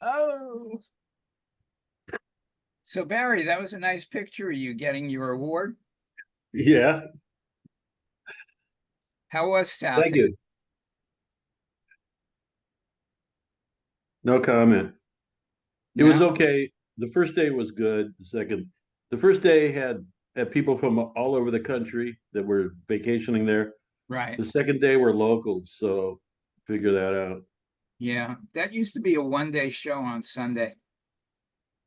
Oh, so Barry, that was a nice picture of you getting your award. Yeah, How was South? thank you. No comment. It was No, okay. The first day was good. The first day had people from all over the country that were vacationing there. right. The second day were locals, so figure that out. Yeah, that used to be a one-day show on Sunday.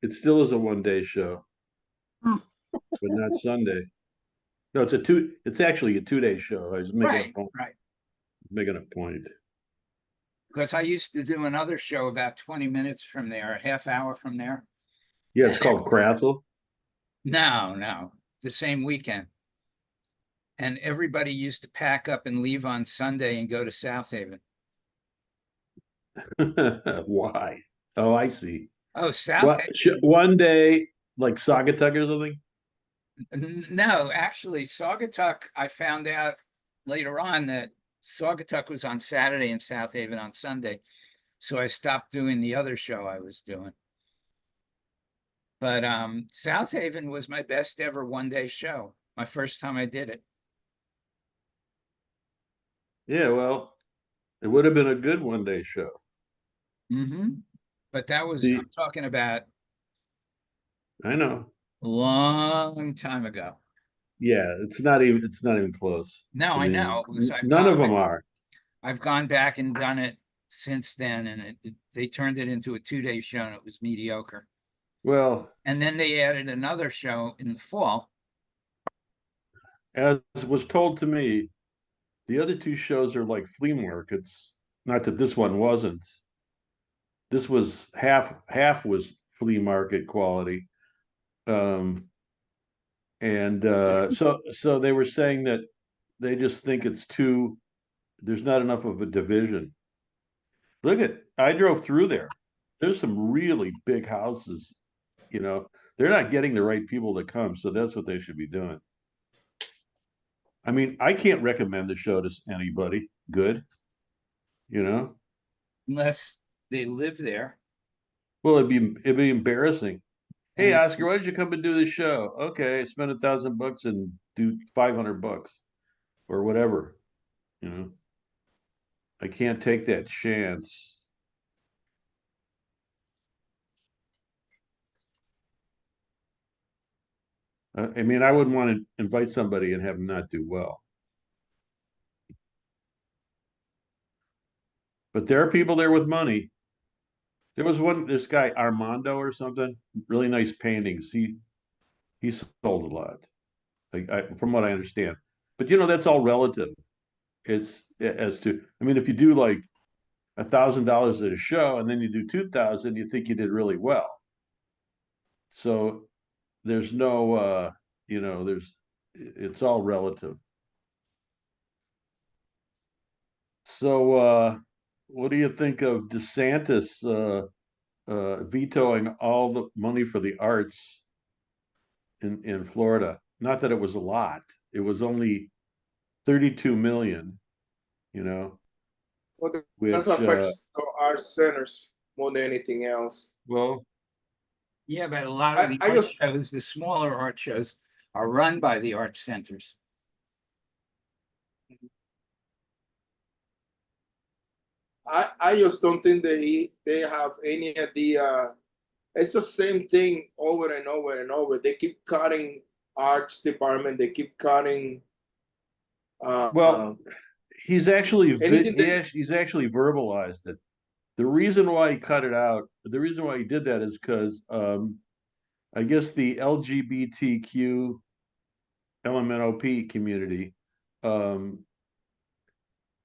It still is a 1 day show, Hmm. but not Sunday. No, it's a two. It's actually a 2 day show. I was making a Right, point. right. Making a point. Because I used to do another show about 20 minutes from there, a half hour from there. Yeah, it's And called Crassle. no, no, the same weekend. And everybody used to pack up and leave on Sunday and go to South Haven. Why? Oh, I see. Oh, South What? Haven. 1 day like Saugatuck or something? No, actually, Saugatuck, I found out later on that Saugatuck was on Saturday and South Haven on Sunday. So I stopped doing the other show I was doing. But South Haven was my best ever one-day show. My first time I did it. Yeah, well, it would have been a good 1 day show. Hmm. But that was, The I'm talking about I know. a long time ago. Yeah, it's not even close. No, I I mean, know because none of them are. I've gone back and done it since then, and they turned it into a 2-day show, and it was mediocre. Well, And then they added another show in the fall. as was told to me, the other two shows are like flea markets. Not that this one wasn't. This was half was flea market quality. Um, and so they were saying that they just think it's too there's not enough of a division. I drove through there. There's some really big houses, you know. They're not getting the right people to come, so that's what they should be doing. I mean, I can't recommend the show to anybody good, you know. Unless they live there. Well, it'd be embarrassing. Hey, And Oscar, why don't you come and do this show? Okay, spend $1,000 and do $500 or whatever. You know, I can't take that chance. I mean, I wouldn't want to invite somebody and have them not do well. But there are people there with money. This guy Armando or something, really nice paintings. He sold a lot, from what I understand. But that's all relative. It's as to, I mean, if you do like $1,000 at a show and then you do 2,000, you think you did really well. So there's no, it's all relative. So what do you think of DeSantis vetoing all the money for the arts in Florida? Not that it was a lot; it was only 32 million. You know, Well, that which affects the art centers more than anything else. well, yeah, but a lot of I, the I art just shows, the smaller art shows, are run by the art centers. I just don't think they have any idea. It's the same thing over and over and over. They keep cutting arts department. They keep cutting uh, well, uh, anything he's actually verbalized it. The reason why he cut it out, the reason why he did that is because I guess the LGBTQ LMNOP community um,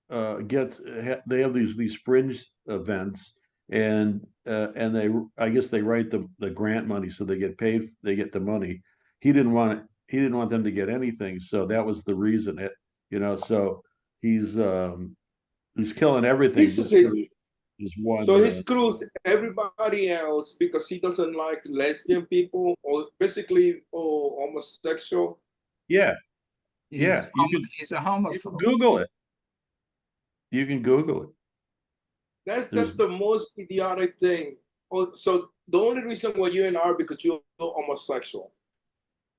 they have these fringe events and they I guess they write the grant money so they get the money. He didn't want them to get anything, so that was the reason so he's he's killing everything This just is it. for his one So he screws everybody else because he doesn't like lesbian people or basically or homosexual. yeah, He's yeah, he's a you can homophobe. Google it. You can Google it. That's There's the most idiotic thing. Oh, so the only reason why you're in art because you're homosexual.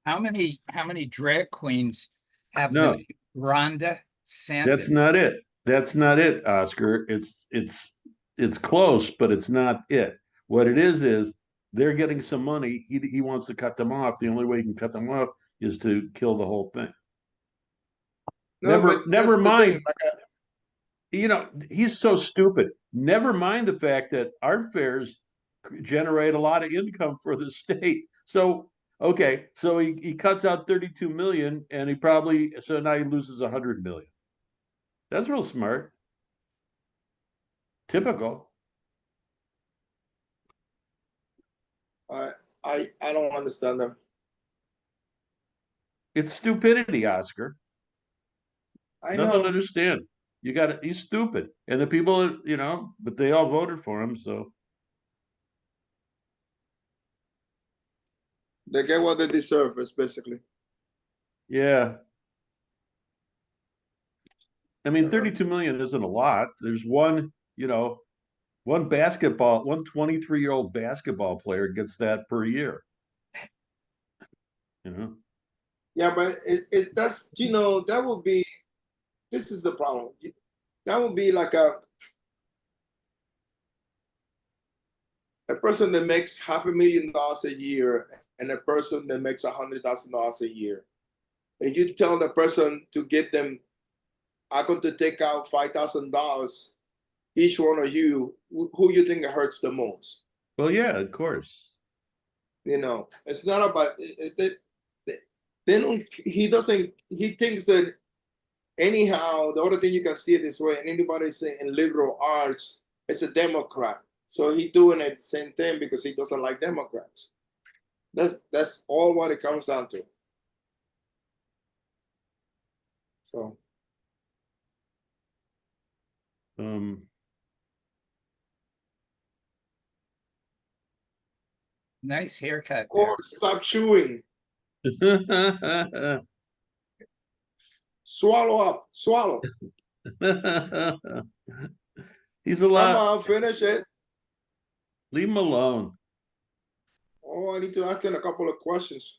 How many drag queens have the No, name Rhonda that's Santon? not it. That's not it, Oscar. It's close, but it's not it. What it is they're getting some money. He wants to cut them off. The only way he can cut them off is to kill the whole thing. No, but Never that's the thing. mind. He's so stupid. Never mind the fact that art fairs generate a lot of income for the state. So okay, so he cuts out 32 million, and so now he loses 100 million. That's real smart. Typical. I don't understand them. It's stupidity, Oscar. I Nothing to know understand. You got it. He's stupid, and the people, but they all voted for him. So they get what they deserve. It's basically. yeah, I mean, Uh, 32 million isn't a lot. There's one 23-year-old basketball player gets that per year. You know, Yeah, but that's that would be. This is the problem. That would be like a person that makes $500,000 a year and a person that makes $100,000 a year. And you tell the person to get them, I'm going to take out $5,000 each one of you. Who you think it hurts the most? well, yeah, of course. It's not about then he doesn't. He thinks that anyhow. The other thing you can see it this way, and anybody saying in liberal arts is a Democrat. So he doing it same thing because he doesn't like Democrats. That's all what it comes down to. So Um, Nice haircut there. or stop chewing. Swallow up. Swallow. He's a Come lot. on, finish it. Leave him alone. Oh, I need to ask him a couple of questions.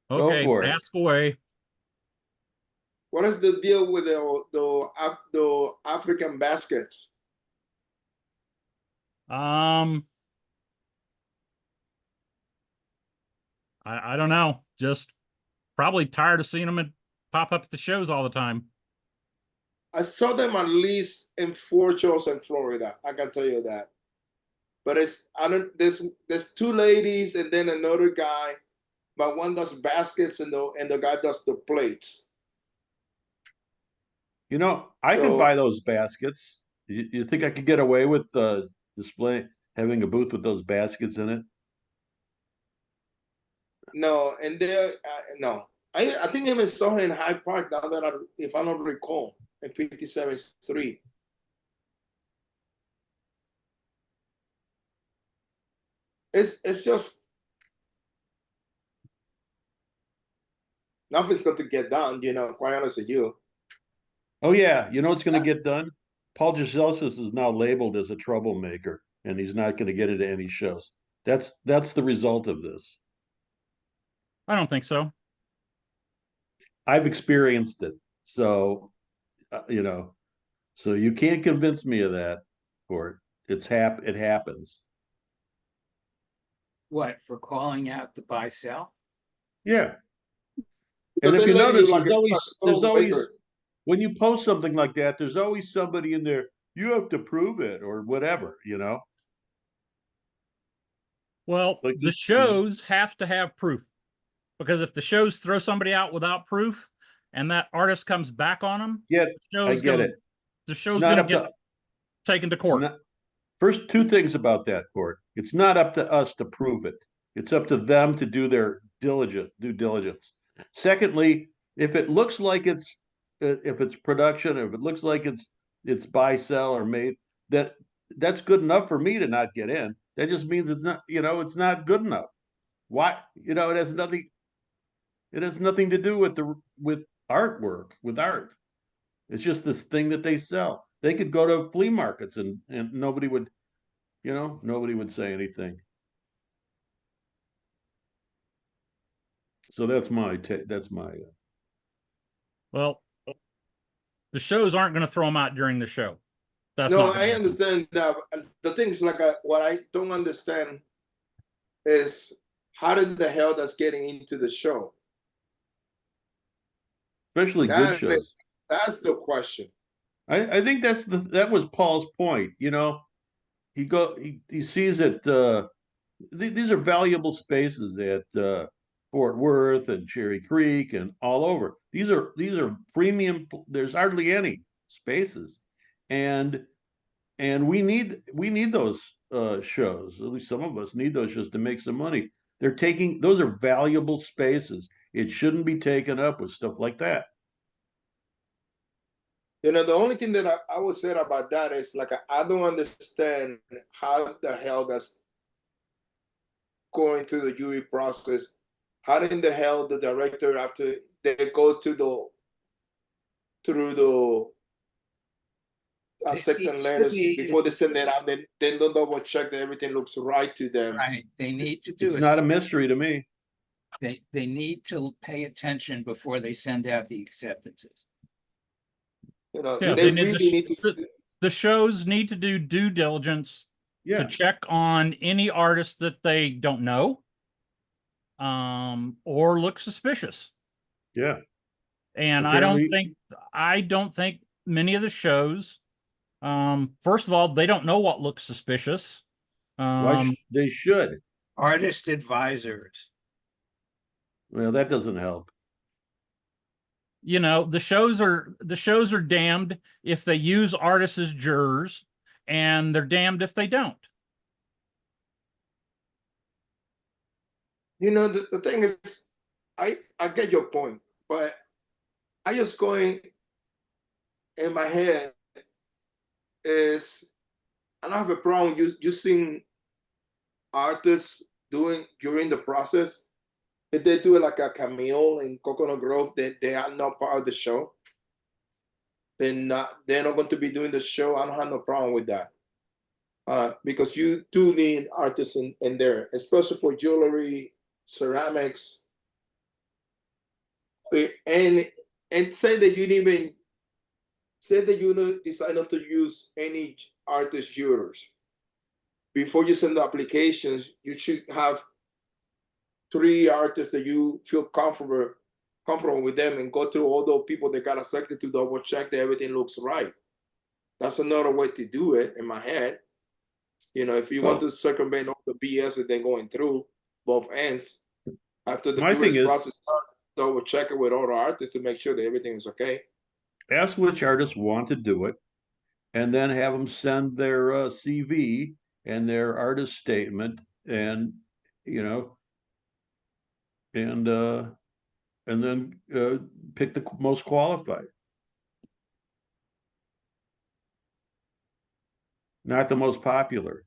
Go Okay, for it. ask away. What is the deal with the African baskets? I don't know. Just probably tired of seeing them pop up at the shows all the time. I saw them at least in 4 shows in Florida. I can tell you that. But there's 2 ladies and then another guy, but one does baskets and the guy does the plates. I can So buy those baskets. You think I could get away with having a booth with those baskets in it? no, and there no. I think I even saw her in Hyde Park now that if I don't recall, in 57th Street. It's just nothing's going to get done, quite honest with you. Oh yeah, you know what's going to get done? Paul Giselsis is now labeled as a troublemaker, and he's not going to get into any shows. That's the result of this. I don't think so. I've experienced it, so so you can't convince me of that, Court. It happens. What, for calling out the buy sell? Yeah, and But if they you label you notice, like there's always troublemaker. when you post something like that, there's always somebody in there. You have to prove it or whatever, Well, like the this. shows have to have proof, because if the shows throw somebody out without proof and that artist comes back on them, Yeah, I get it. The It's show's not going up to get to taken to it's court. not, first, 2 things about that, Court. It's not up to us to prove it. It's up to them to do their due diligence. Secondly, if it looks like if it's production, if it looks like it's buy, sell, or made, that's good enough for me to not get in. That just means it's not good enough. Why? It has nothing. It has nothing to do with artwork, with art. It's just this thing that they sell. They could go to flea markets and nobody would, nobody would say anything. So that's my Well, the shows aren't going to throw them out during the show. That's No, not gonna I happen. understand that. The thing is, like, what I don't understand is how did the hell that's getting into the show? especially good shows. That's the question. I think that was Paul's point. He sees that these are valuable spaces at Fort Worth and Cherry Creek and all over. These are premium. There's hardly any spaces, and we need those shows. At least some of us need those shows to make some money. Those are valuable spaces. It shouldn't be taken up with stuff like that. The only thing that I would say about that is, like, I don't understand how the hell that's going through the jury process. How in the hell the director, after they goes through the acceptance letters before they send it out, then they'll double check that everything looks right to them. Right, they need to do It's it. not a mystery to me. They need to pay attention before they send out the acceptances. Yeah, They really need to. The shows need to do due diligence Yeah. to check on any artist that they don't know, or look suspicious. Yeah. And Apparently- I don't think many of the shows, first of all, they don't know what looks suspicious. They should. Artist advisors. Well, that doesn't help. The shows are damned if they use artists as jurors, and they're damned if they don't. The thing is, I get your point, but I just going in my head is, I don't have a problem using artists during the process. If they do it like a cameo in Coconut Grove, they are not part of the show. They're not going to be doing the show. I don't have no problem with that. Because you do need artists in there, especially for jewelry, ceramics, and say that you decide not to use any artist jewelers. Before you send the applications, you should have 3 artists that you feel comfortable with them, and go through all those people that got accepted to double check that everything looks right. That's another way to do it in my head. If you want to circumvent all the BS that they're going through both ends, after the jury's process starts, double check it with all the artists to make sure that everything is okay. Ask which artists want to do it, and then have them send their CV and their artist statement, and and then pick the most qualified, not the most popular.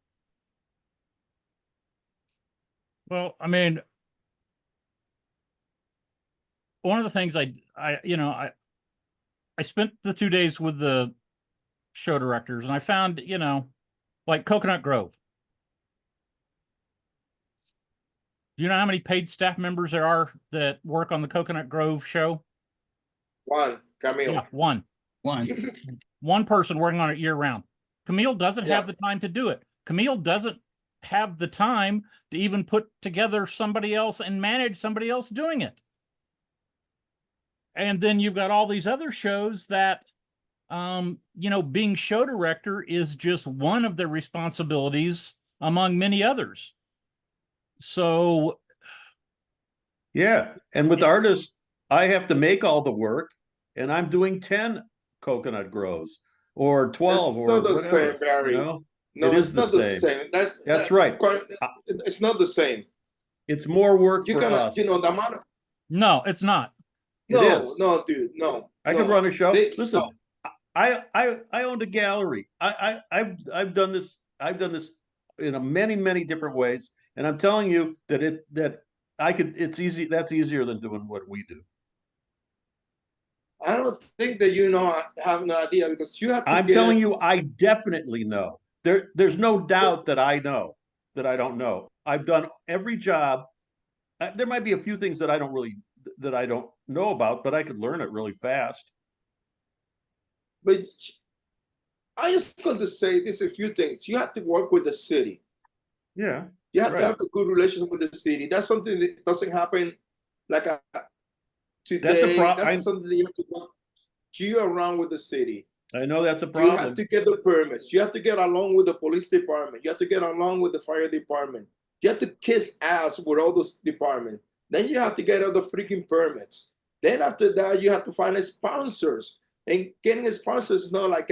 Well, I mean, one of the things I spent the 2 days with the show directors, and I found, like Coconut Grove. Do you know how many paid staff members there are that work on the Coconut Grove show? One, Camille. Yeah, one. One person working on it year round. Camille doesn't have the time to do it. Camille doesn't have the time to even put together somebody else and manage somebody else doing it. And then you've got all these other shows that, being show director is just one of their responsibilities among many others. So, yeah, and with artists, I have to make all the work, and I'm doing 10 Coconut Groves or 12 or whatever. Same, Barry. No, it's not the same. That's right. It's not the same. It's more work for us. The amount of. No, it's not. No, dude, no. I could run a show. Listen, no. I owned a gallery. I've done this. I've done this in many different ways, and I'm telling you that I could. It's easy. That's easier than doing what we do. I don't think that have no idea because you have to I'm get telling you, I definitely know. There's no doubt that I know that I don't know. I've done every job. There might be a few things that I don't know about, but I could learn it really fast. but I just going to say this a few things. You have to work with the city. Yeah, You have to right. have a good relationship with the city. That's something that doesn't happen like That's a today. problem. That's something that you have to work you around with the city. I know that's a You have problem. to get the permits. You have to get along with the police department. You have to get along with the fire department. You have to kiss ass with all those departments. Then you have to get all the freaking permits. Then after that, you have to find sponsors. And getting sponsors is not like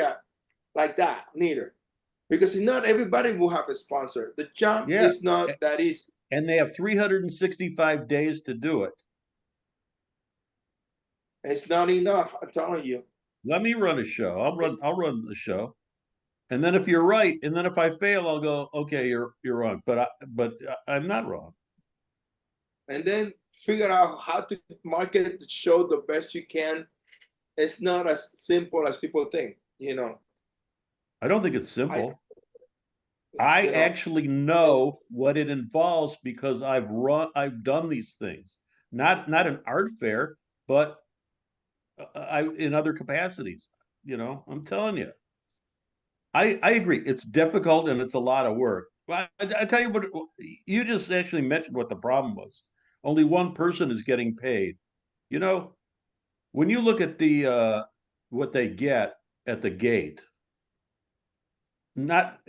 that neither. Because not everybody will have a sponsor. The job Yeah. is not that easy. And they have 365 days to do it. It's not enough, I'm telling you. Let me run a show. I'll run the show. And then if you're right, and then if I fail, I'll go, okay, you're wrong. But I'm not wrong. And then figure out how to market the show the best you can. It's not as simple as people think, I don't think it's simple. I I actually know what it involves because I've done these things. Not an art fair, but I in other capacities. I'm telling you. I agree. It's difficult and it's a lot of work. But I tell you what, you just actually mentioned what the problem was. Only one person is getting paid. You know, when you look at the what they get at the gate, not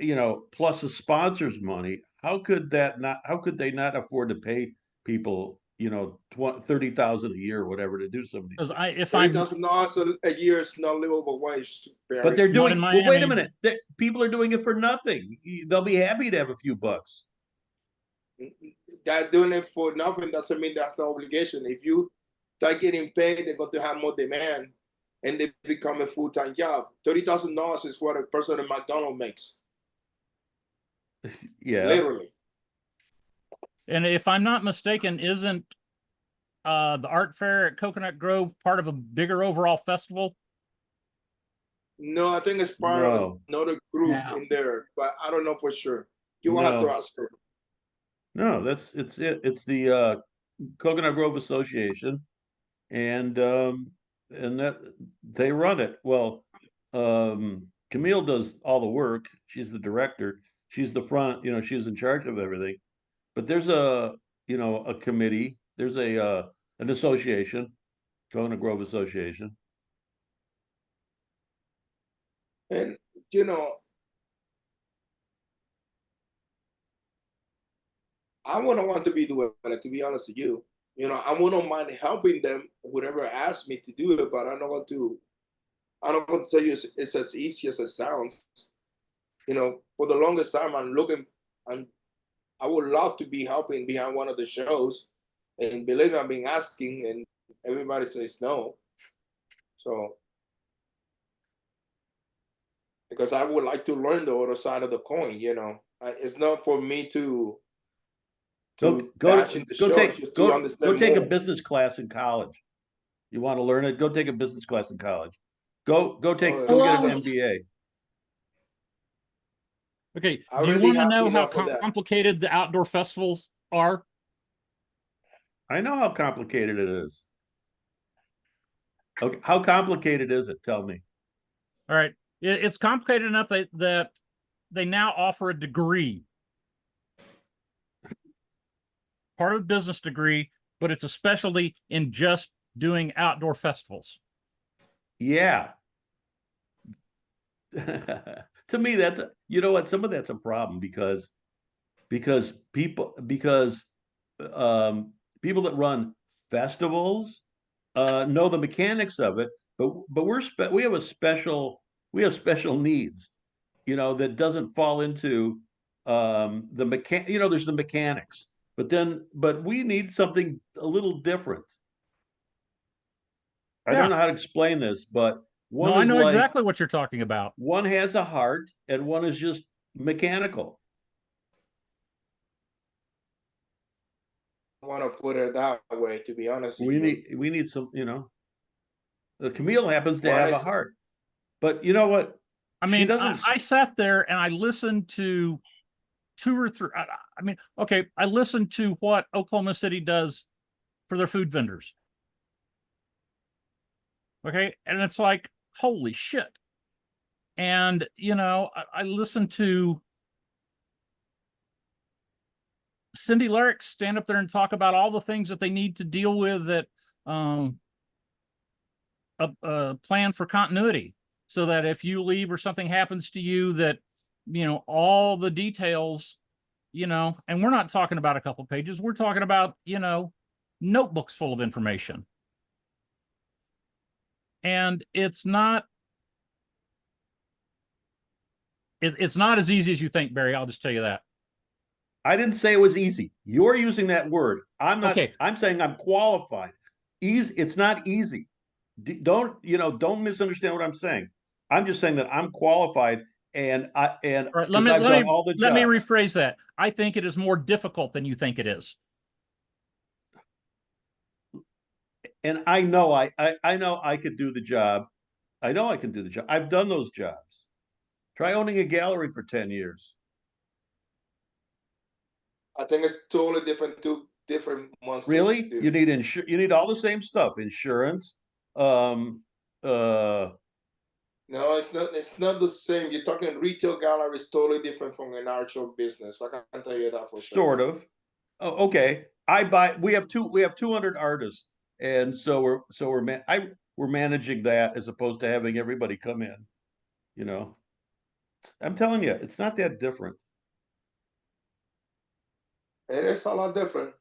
plus the sponsors' money, how could they not afford to pay people 30,000 a year or whatever to do some of these Because things? if I'm $30,000 a year is not livable wage, But Barry. they're Not in doing well. Wait a Miami. minute. People are doing it for nothing. They'll be happy to have a few bucks. That doing it for nothing doesn't mean that's the obligation. If you start getting paid, they're going to have more demand and they become a full-time job. $30,000 is what a person at McDonald's makes. Yeah. Literally. and if I'm not mistaken, isn't the art fair at Coconut Grove part of a bigger overall festival? No, I think it's part of No. another group No. in there, but I don't know for sure. You will have to No. ask her. No, it's it. It's the Coconut Grove Association, and that they run it. Well, Camille does all the work. She's the director. She's the front. She's in charge of everything. But there's a committee. There's an association, Coconut Grove Association. And, I wouldn't want to be doing it, to be honest with you. I wouldn't mind helping them, whoever asked me to do it, but I don't want to tell you it's as easy as it sounds. For the longest time, I would love to be helping behind one of the shows. And believe me, I've been asking and everybody says no. So, because I would like to learn the other side of the coin, it's not for me to bash in the show, just to go understand take a more. business class in college. You want to learn it? Go take a business class in college. Go get an MBA. Okay. I Do you already want to have know how enough of that. complicated the outdoor festivals are? I know how complicated it is. Okay, how complicated is it? Tell me. All right. It's complicated enough that they now offer a degree, part of the business degree, but it's a specialty in just doing outdoor festivals. Yeah. To me, that's some of that's a problem because people people that run festivals know the mechanics of it, but we have special needs, that doesn't fall into there's the mechanics, but we need something a little different. I Yeah. don't know how to explain this, but one No, I is know like exactly what you're talking about. one has a heart and one is just mechanical. I want to put it that way, to be honest with you. We need some, Camille happens to One have a is- heart, but you know what? I She mean, doesn't. I sat there and I listened to 2 or 3. I mean, okay, I listened to what Oklahoma City does for their food vendors. Okay, and it's like, holy shit. And I listened to Cindy Larrick stand up there and talk about all the things that they need to deal with that a plan for continuity, so that if you leave or something happens to you, that all the details, and we're not talking about a couple pages, we're talking about notebooks full of information. And it's not as easy as you think, Barry. I'll just tell you that. I didn't say it was easy. You're using that word. I'm not. Okay. I'm saying I'm qualified. Easy. It's not easy. Don't misunderstand what I'm saying. I'm just saying that I'm qualified, and All right, because I've done all the jobs. let me rephrase that. I think it is more difficult than you think it is. And I know I know I could do the job. I know I can do the job. I've done those jobs. Try owning a gallery for 10 years. I think it's totally different, two different monsters. Really? Dude. You need you need all the same stuff. Insurance. No, it's not the same. You're talking retail gallery is totally different from an actual business. I can tell you that for sure. Sort of. Oh, okay. We have 200 artists, and so we're managing that as opposed to having everybody come in. I'm telling you, it's not that different. It is a lot different.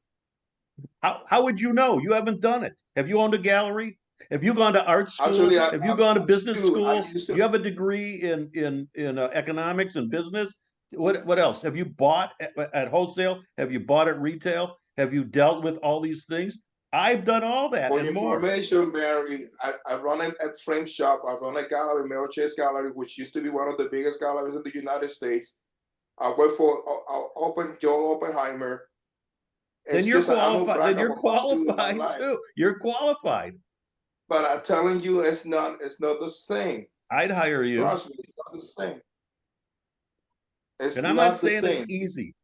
How would you know? You haven't done it. Have you owned a gallery? Have you gone to art school? Actually, Have you gone to business school? Do You have a degree in economics and business. What else? Have you bought at wholesale? Have you bought at retail? Have you dealt with all these things? I've done all that For and your more. information, Barry, I run a frame shop. I run a gallery, Meryl Chase Gallery, which used to be one of the biggest galleries in the United States. I work for Joel Oppenheimer. Then you're qualified. Then you're qualified too. You're qualified. But I'm telling you, it's not the same. I'd hire you. Trust me, it's not the same. And I'm not saying it's easy.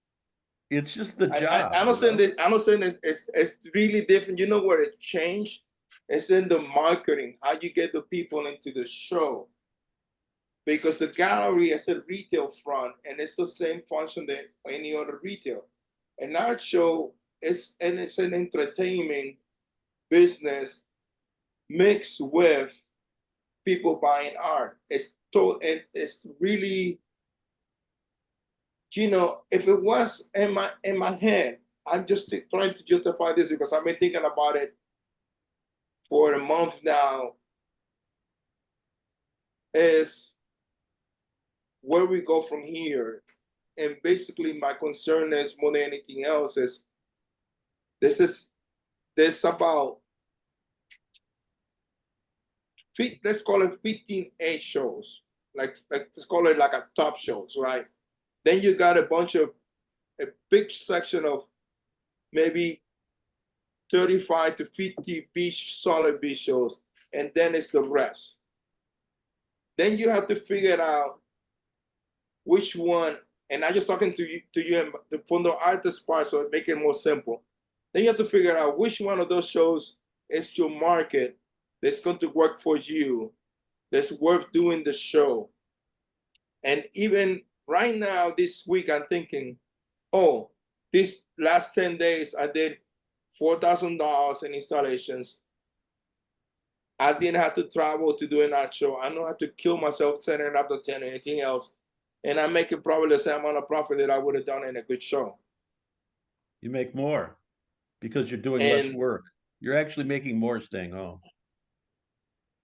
It's just the job. I'm not saying this. I'm not saying it's really different. You know where it changed? It's in the marketing, how you get the people into the show. Because the gallery is a retail front, and it's the same function that any other retail. An art show it's an entertainment business mixed with people buying art. It's really, if it was in my head, I'm just trying to justify this because I've been thinking about it for a month now, is where we go from here. And basically my concern is more than anything else is there's about, let's call it 15A shows, like let's call it like a top shows, right? Then you got a big section of maybe 35 to 50 solid B shows, and then it's the rest. Then you have to figure out which one, and I'm just talking to you from the artist part, so make it more simple. Then you have to figure out which one of those shows is your market that's going to work for you, that's worth doing the show. And even right now, this week, I'm thinking, oh, these last 10 days, I did $4,000 in installations. I didn't have to travel to do an art show. I don't have to kill myself setting up the tent or anything else. And I'm making probably the same amount of profit that I would have done in a good show. You make more because you're doing less work. You're actually making more staying home.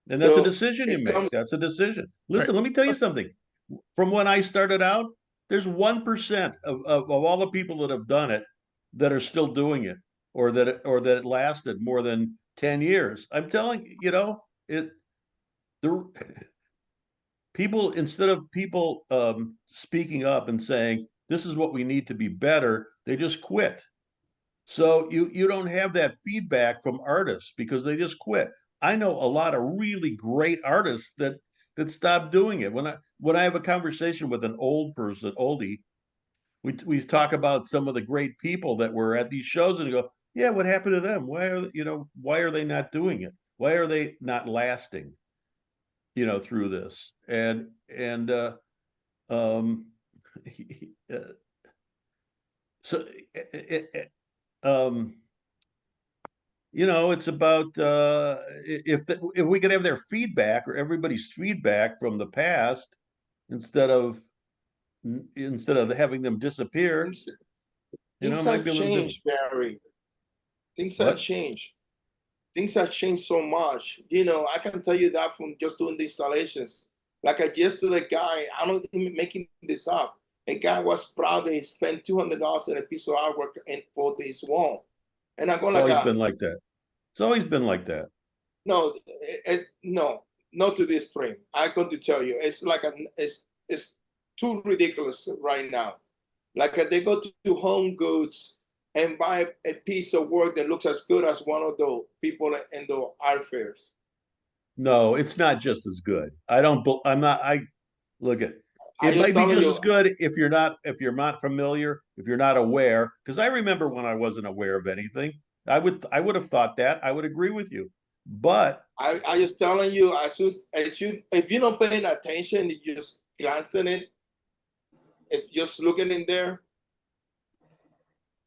And that's a decision you make. That's a decision. Listen, let me tell you something. From when I started out, there's 1% of all the people that have done it that are still doing it, or that it lasted more than 10 years. I'm telling you, people, instead of people speaking up and saying this is what we need to be better, they just quit. So you don't have that feedback from artists because they just quit. I know a lot of really great artists that stopped doing it. When I have a conversation with an old person, oldie, we talk about some of the great people that were at these shows, and you go, yeah, what happened to them? Why are they not doing it? Why are they not lasting? Through this, um, uh, so um, it's about if we could have their feedback or everybody's feedback from the past instead of having them disappear, Things, it things might have be a little different. changed, Barry. Things have What? changed. Things have changed so much. I can tell you that from just doing the installations. Like I just to the guy, I'm not even making this up. A guy was proud that he spent $200 in a piece of artwork and for this wall. And I go It's like, always been like that. It's always been like that. no, no, not to this frame. I'm going to tell you, it's too ridiculous right now. Like they go to Home Goods and buy a piece of work that looks as good as one of the people in the art fairs. No, it's not just as good. I'm not. I look at I it just might be telling just you, as good if you're not familiar, if you're not aware. Because I remember when I wasn't aware of anything, I would have thought that. I would agree with you, but I just telling you, as you, if you're not paying attention, you just glancing it, if you're just looking in there,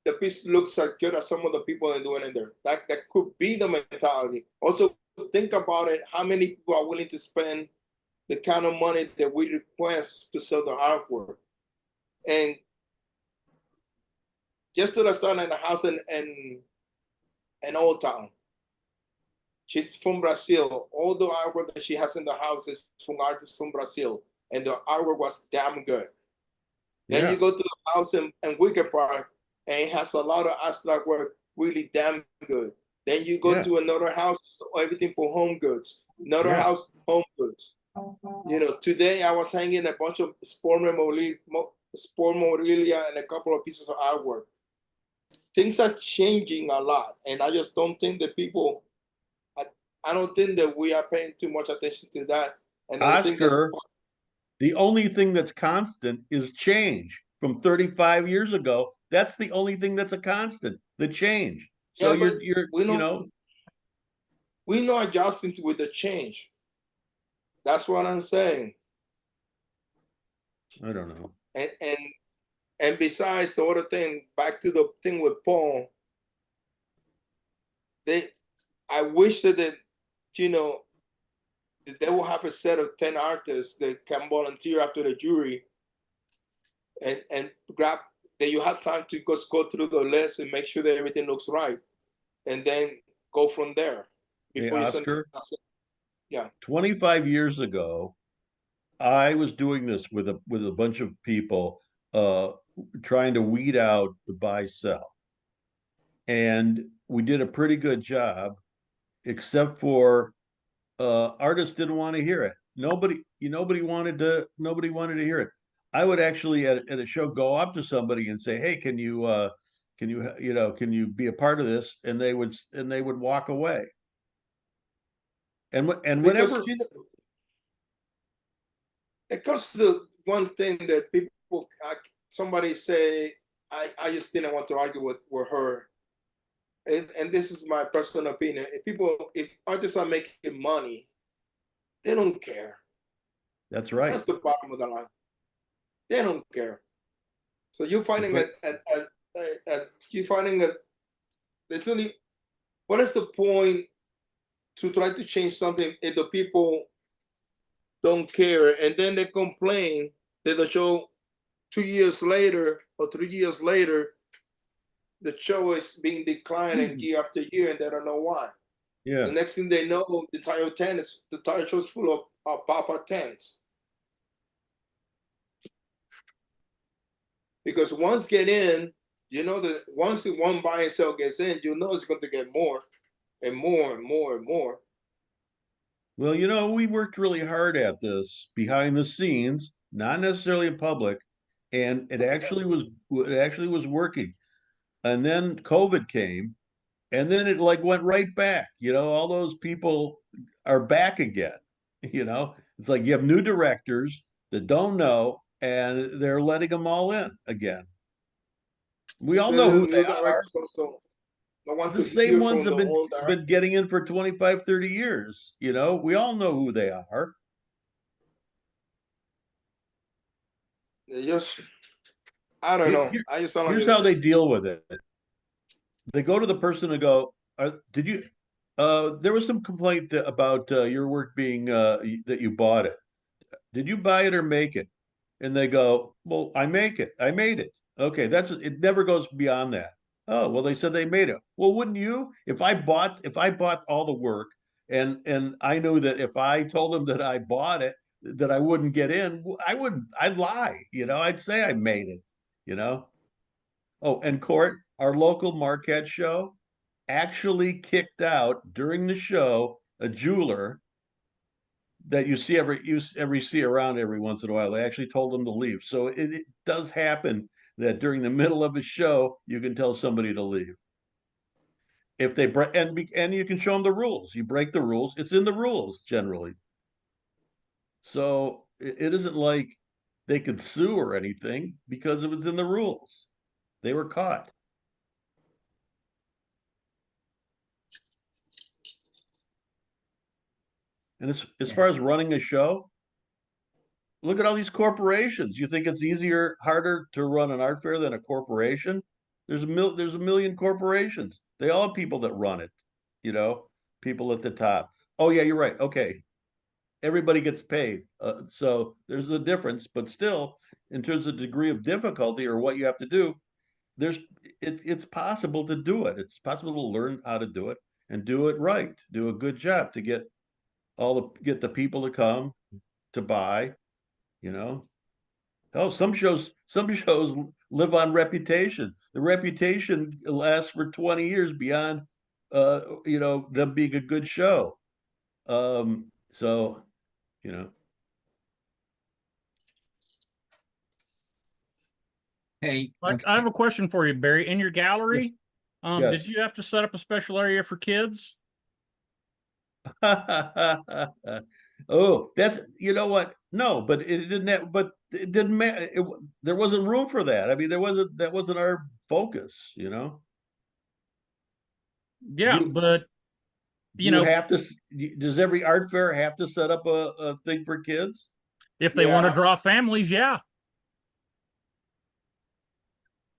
the piece looks as good as some of the people are doing in there. That could be the mentality. Also, think about it: how many people are willing to spend the kind of money that we request to sell the artwork? And just to start in a house in Old Town. She's from Brazil. All the artwork that she has in the house is from artists from Brazil, and the artwork was damn good. Then yeah, you go to the house in Wicker Park, and it has a lot of abstract work, really damn good. Then you go yeah, to another house, so everything for Home Goods. Another yeah. house, Home Goods. Today I was hanging a bunch of sport memorabilia and a couple of pieces of artwork. Things are changing a lot, and I just don't think that people. I don't think that we are paying too much attention to that, and I think that's Oscar, the only thing that's constant is change from 35 years ago. That's the only thing that's a constant, the change. So yeah. But you're we know we not adjusting with the change. That's what I'm saying. I don't know. And besides the other thing, back to the thing with Paul, I wish that you know that they will have a set of 10 artists that can volunteer after the jury and grab that you have time to just go through the list and make sure that everything looks right, and then go from there Hey, before you send. Oscar, Yeah. 25 years ago, I was doing this with a bunch of people, trying to weed out the buy sell, and we did a pretty good job, except for artists didn't want to hear it. Nobody wanted to hear it. I would actually at a show go up to somebody and say, "Hey, can you be a part of this?" And they would walk away. And Because whenever it comes to the one thing that people, somebody say, I just didn't want to argue with her. And this is my personal opinion. If artists are making money, they don't care. that's right, That's the bottom of the line. They don't care. So you're finding but you're finding that there's only, what is the point to try to change something if the people don't care, and then they complain that the show 2 years later or 3 years later, the show is being declining year after year, and they don't know why. yeah. The next thing they know, the entire show is full of pop-up tents. Because once get in, that once the one buy and sell gets in, it's going to get more and more and more and more. Well, we worked really hard at this behind the scenes, not necessarily in public, and it actually was working. And then COVID came, and then it like went right back. All those people are back again. It's like you have new directors that don't know, and they're letting them all in again. We all know The who they new are. directors also don't want The to same hear ones from have the been old been director. getting in for 25, 30 years. We all know who they are. They just, I don't Here- know. here- I just don't here's like how they this. deal with it. They go to the person and go, "Did you?" There was some complaint about your work being that you bought it. Did you buy it or make it? And they go, "Well, I make it. I made it." Okay, it. Never goes beyond that. Oh, well, they said they made it. Well, wouldn't you? If I bought all the work, and I knew that if I told them that I bought it, that I wouldn't get in, I wouldn't. I'd lie. I'd say I made it. You know. Oh, and Court, our local Marquette show actually kicked out during the show a jeweler that you see around every once in a while. They actually told them to leave. So it does happen that during the middle of a show you can tell somebody to leave if they break, and you can show them the rules. You break the rules; it's in the rules generally. So it isn't like they could sue or anything because it was in the rules. They were caught. And as Yeah. far as running a show, look at all these corporations. You think it's easier, harder to run an art fair than a corporation? There's a million corporations. They all have people that run it, you know, people at the top. Oh yeah, you're right. Okay. Everybody gets paid. So there's a difference, but still, in terms of degree of difficulty or what you have to do, there's it's possible to do it. It's possible to learn how to do it and do it right, do a good job to get the people to come to buy, you know. Oh, some shows live on reputation. The reputation lasts for 20 years beyond them being a good show. So, you know. Hey, I have a question for you, Barry. In your Yes. gallery, did Yes. you have to set up a special area for kids? Oh, that's you know what? No, but it didn't have, but it didn't matter. There wasn't room for that. I mean, that wasn't our focus, you know. Yeah, You but you you know, have to does every art fair have to set up a thing for kids? if they want to Yeah, draw families, yeah.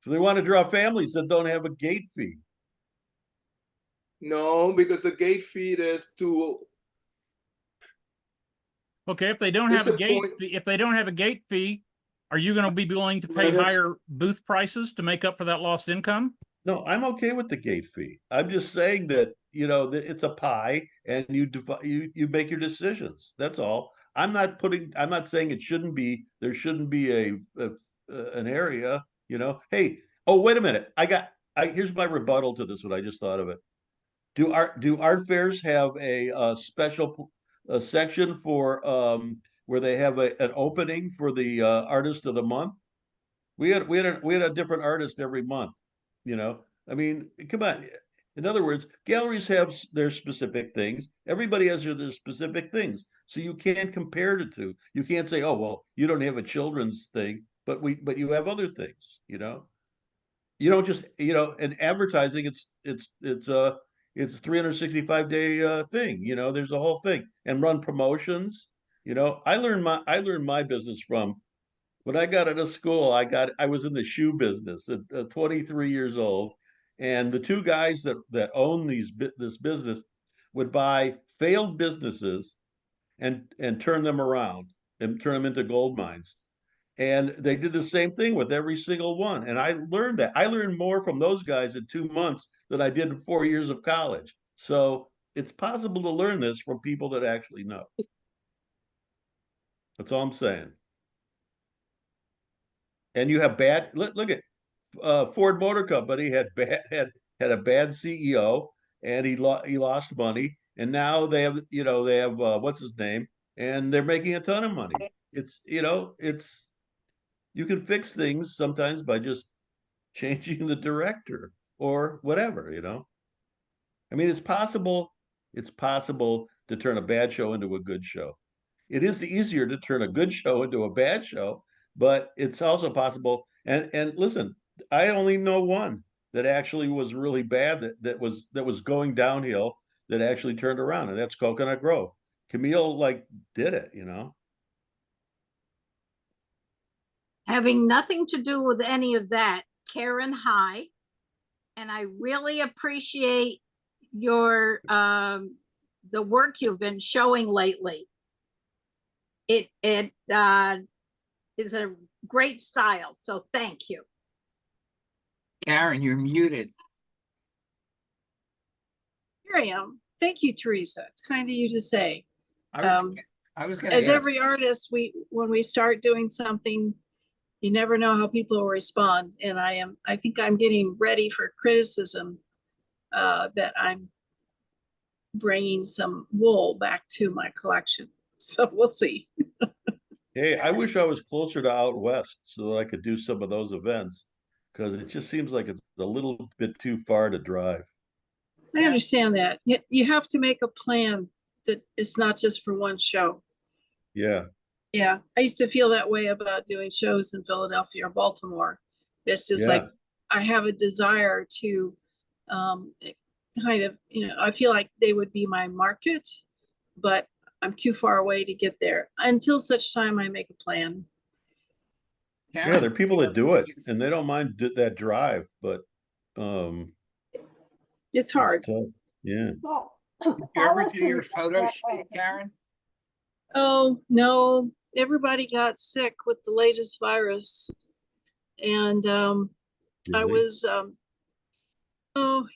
If they want to draw families that don't have a gate fee. no, because the gate fee is too. Okay, if they don't It's have a a gate point. fee, if they don't have a gate fee, are you going to be willing to pay higher booth prices to make up for that lost income? No, I'm okay with the gate fee. I'm just saying that that it's a pie, and you make your decisions. That's all. I'm not saying it shouldn't be. There shouldn't be an area. Hey, oh wait a minute. Here's my rebuttal to this one. I just thought of it. Do art fairs have a special section for where they have an opening for the artist of the month? We had a different artist every month. I mean, come on. In other words, galleries have their specific things. Everybody has their specific things. So you can't compare the two. You can't say, "Oh, well, you don't have a children's thing, but you have other things." You don't just in advertising. It's 365-day thing. There's a whole thing, and run promotions. I learned my business from when I got out of school. I was in the shoe business at 23 years old, and the two guys that own this business would buy failed businesses and turn them around and turn them into gold mines. And they did the same thing with every single one. And I learned that. I learned more from those guys in 2 months than I did in 4 years of college. So it's possible to learn this from people that actually know. That's all I'm saying. And you have look at Ford Motor Company had a bad CEO, and he lost money, and now they have what's his name, and they're making a ton of money. It's you can fix things sometimes by just changing the director or whatever. I mean, it's possible to turn a bad show into a good show. It is easier to turn a good show into a bad show, but it's also possible. And listen, I only know one that actually was really bad that was going downhill that actually turned around, and that's Coconut Grove. Camille like did it, you know. Having nothing to do with any of that, Karen, hi. And I really appreciate your the work you've been showing lately. It is a great style, so thank you. Karen, you're muted. Here I am. Thank you, Teresa. It's kind of you to say. I was gonna As ask, every artist, when we start doing something, you never know how people will respond. And I think I'm getting ready for criticism, that I'm bringing some wool back to my collection. So we'll see. Hey, I wish I was closer to out west so that I could do some of those events because it just seems like it's a little bit too far to drive. I understand that. You have to make a plan that it's not just for one show. Yeah. Yeah, I used to feel that way about doing shows in Philadelphia or Baltimore. It's just like I have a desire to kind of, I feel like they would be my market, but I'm too far away to get there until such time I make a plan. Yeah, there are people that do it and they don't mind that drive, but It's hard. tough. Yeah. did you ever do your photo shoot, Karen? Oh, no, everybody got sick with the latest virus. And I Really? was,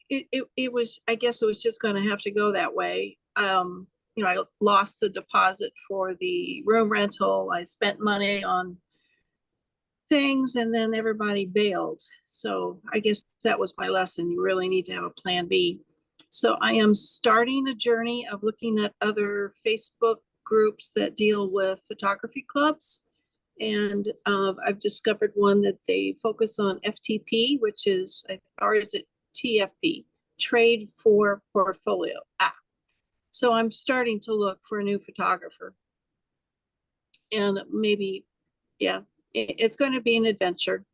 it was, I guess it was just going to have to go that way. I lost the deposit for the room rental. I spent money on things and then everybody bailed. So I guess that was my lesson. You really need to have a plan B. So I am starting a journey of looking at other Facebook groups that deal with photography clubs. And I've discovered one that they focus on FTP, which is, or is it TFP, Trade for Portfolio. So I'm starting to look for a new photographer. And maybe, yeah, it's going to be an adventure.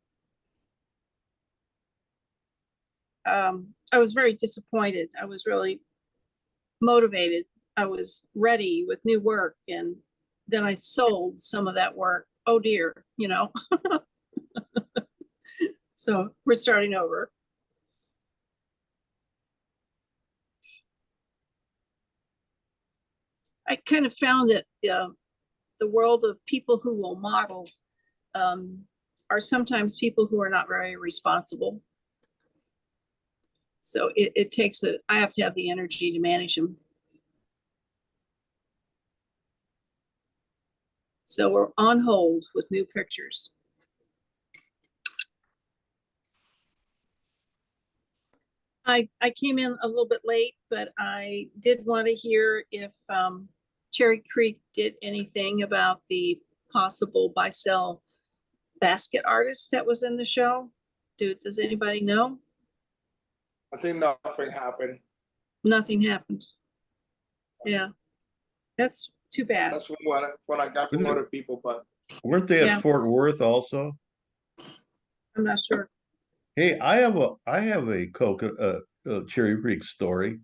I was very disappointed. I was really motivated. I was ready with new work, and then I sold some of that work. Oh dear, So we're starting over. I kind of found that the world of people who will model are sometimes people who are not very responsible. So it takes I have to have the energy to manage them. So we're on hold with new pictures. I came in a little bit late, but I did want to hear if Cherry Creek did anything about the possible buy-sell basket artist that was in the show. Does anybody know? I think nothing happened. Nothing happened. Yeah, that's too bad. That's what I got from other people, but Weren't they Yeah. at Fort Worth also? I'm not sure. Hey, I have a Cherry Creek story.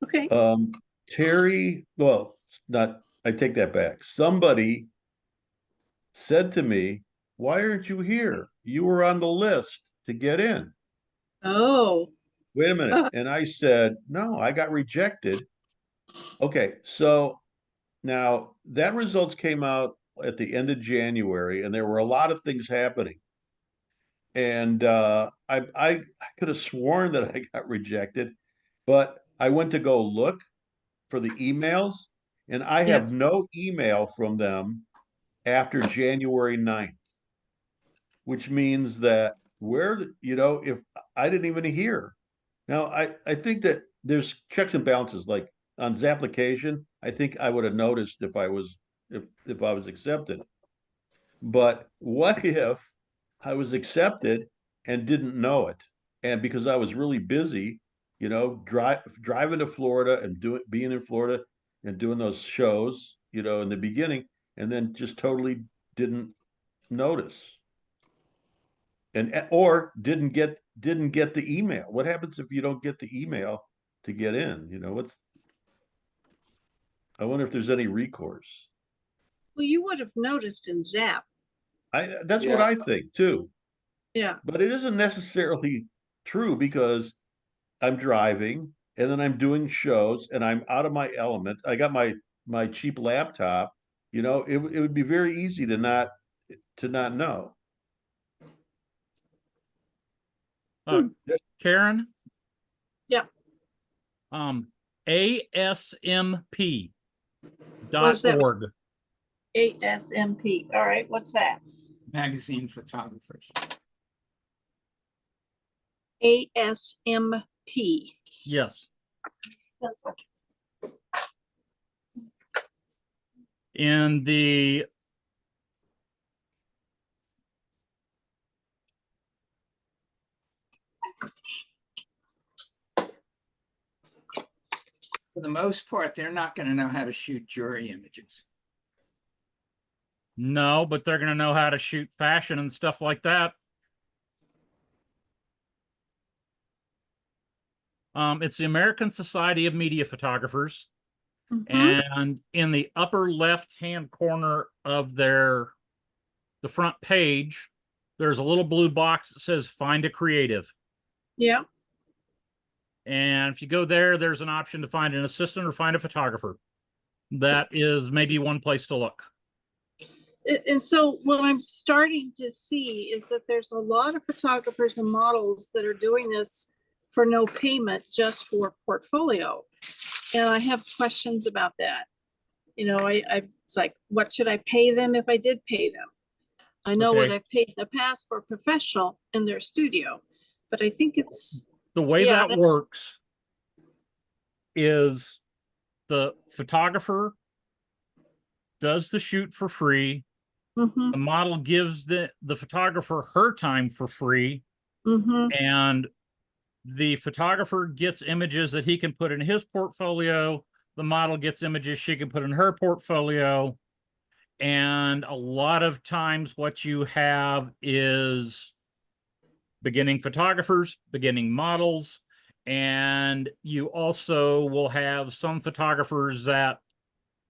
Okay. Terry, well, not, I take that back. Somebody said to me, "Why aren't you here? You were on the list to get in." Oh. Wait a minute. And I said, "No, I got rejected." Okay, so now that results came out at the end of January, and there were a lot of things happening. And I could have sworn that I got rejected, but I went to go look for the emails, and I have no email from them after January 9th, which means that if I didn't even hear. Now, I think that there's checks and balances, like on Zapplication, I think I would have noticed if I was accepted. But what if I was accepted and didn't know it? And because I was really busy you know, driving to Florida and being in Florida and doing those shows, you know, in the beginning, and then just totally didn't notice. And or didn't get the email. What happens if you don't get the email to get in? You know, I wonder if there's any recourse. Well, you would have noticed in Zap. That's what Yeah. I think too. Yeah. But it isn't necessarily true because I'm driving and then I'm doing shows and I'm out of my element. I got my cheap laptop. You know, it would be very easy to not know. Karen? Yeah. ASMP What is that? .org. ASMP. All right. What's that? Magazine photographers. ASMP. Yes. That's okay. In the For the most part, they're not going to know how to shoot jury images. No, but they're going to know how to shoot fashion and stuff like that. It's the American Society of Media Photographers. Mhm. And in the upper left-hand corner of the front page, there's a little blue box that says Find a Creative. Yeah. And if you go there, there's an option to find an assistant or find a photographer. That is maybe one place to look. And so what I'm starting to see is that there's a lot of photographers and models that are doing this for no payment, just for portfolio. And I have questions about that. You know, it's like, what should I pay them if I did pay them? I know what Okay. I've paid in the past for professional in their studio, but I think it's, The way Yeah. that works is the photographer does the shoot for free. mhm, The model gives the photographer her time for free, mhm. and the photographer gets images that he can put in his portfolio. The model gets images she can put in her portfolio. And a lot of times what you have is beginning photographers, beginning models, and you also will have some photographers that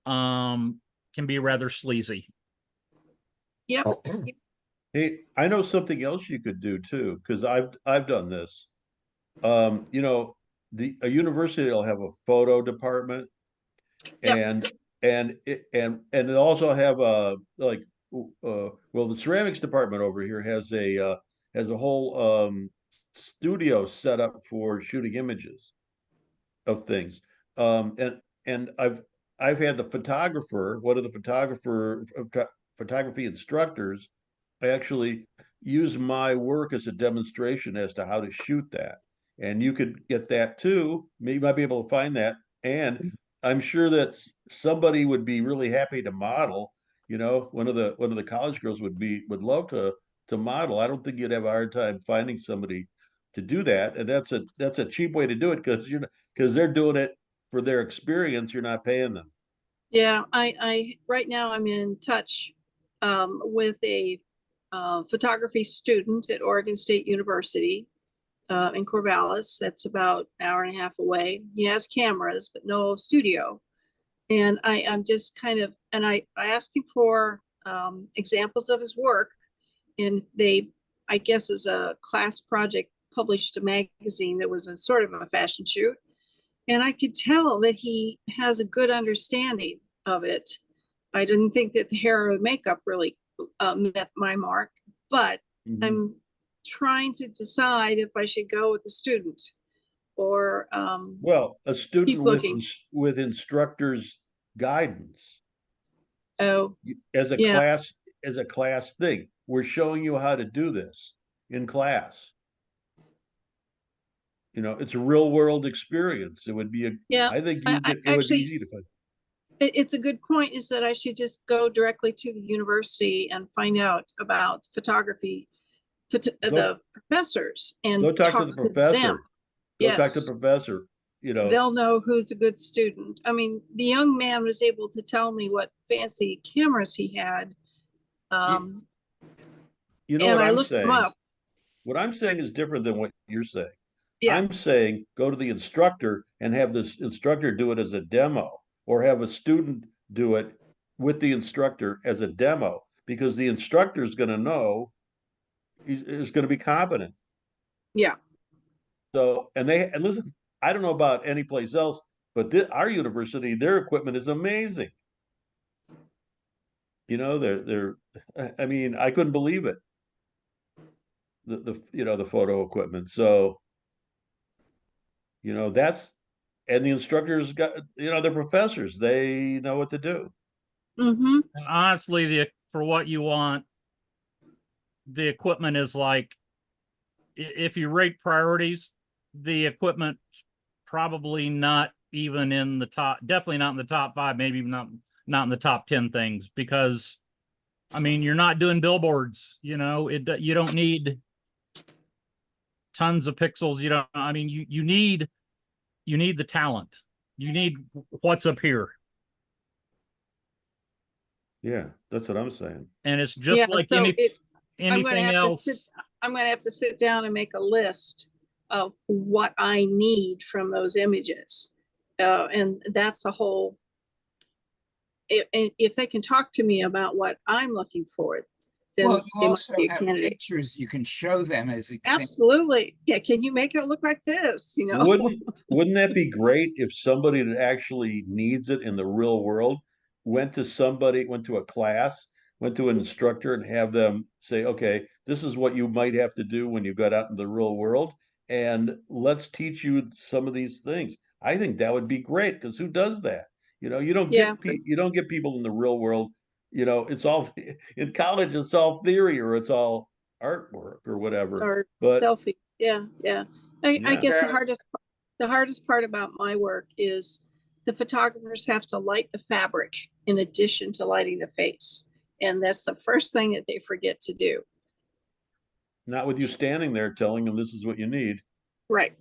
can be rather sleazy. Yep. Hey, I know something else you could do too, because I've done this. You know, a university will have a photo department, Yep. and they also have a like well, the ceramics department over here has a whole studio set up for shooting images of things. And I've had the photographer, one of the photography instructors, actually use my work as a demonstration as to how to shoot that. And you could get that too. Maybe you might be able to find that. And I'm sure that somebody would be really happy to model. You know, one of the college girls would love to model. I don't think you'd have a hard time finding somebody to do that. And that's a cheap way to do it because they're doing it for their experience. You're not paying them. Yeah, I right now I'm in touch with a photography student at Oregon State University in Corvallis. That's about an hour and a half away. He has cameras, but no studio. And I'm just kind of, and I asked him for examples of his work, and they, I guess, as a class project, published a magazine that was a sort of a fashion shoot. And I could tell that he has a good understanding of it. I didn't think that the hair or the makeup really met my mark, but Mhm. I'm trying to decide if I should go with a student or Well, a student keep looking. with instructor's guidance Oh, as a Yeah. class thing. We're showing you how to do this in class. You know, it's a real world experience. It would be yeah. I think I it would be actually, easy to find. it's a good point, is that I should just go directly to the university and find out about photography, Go- the professors, and Go talk to the them. professor. Go talk to Yes. the professor, you know. They'll know who's a good student. I mean, the young man was able to tell me what fancy cameras he had. You know And what I I'm looked them saying? up. What I'm saying is different than what you're saying. Yeah. I'm saying go to the instructor and have this instructor do it as a demo, or have a student do it with the instructor as a demo, because the instructor is going to know, is going to be competent. Yeah. So, and listen, I don't know about any place else, but our university, their equipment is amazing. You know, I mean, I couldn't believe it. The photo equipment. So, and the instructors got, they're professors. They know what to do. Mm-hmm. And honestly, for what you want, the equipment is like, if you rate priorities, the equipment probably not even in the top, definitely not in the top 5, maybe even not in the top 10 things, because I mean, you're not doing billboards, you don't need tons of pixels. I mean, you need the talent. You need what's up here. Yeah, that's what I'm saying. And it's just like so anything else. I'm going to have to sit down and make a list of what I need from those images. And that's a whole, if they can talk to me about what I'm looking for, then Well, you they might also be a have candidate. pictures you can show them as examples. Absolutely. Yeah. Can you make it look like this? Wouldn't that be great if somebody that actually needs it in the real world went to a class, went to an instructor, and have them say, okay, this is what you might have to do when you got out in the real world, and let's teach you some of these things. I think that would be great, because who does that? You don't Yeah. get people in the real world. It's all in college. It's all theory, or it's all artwork or whatever. Or But selfies. Yeah. Yeah. I yeah, guess the hardest part about my work is the photographers have to light the fabric in addition to lighting the face. And that's the first thing that they forget to do. not with you standing there telling them this is what you need. Right.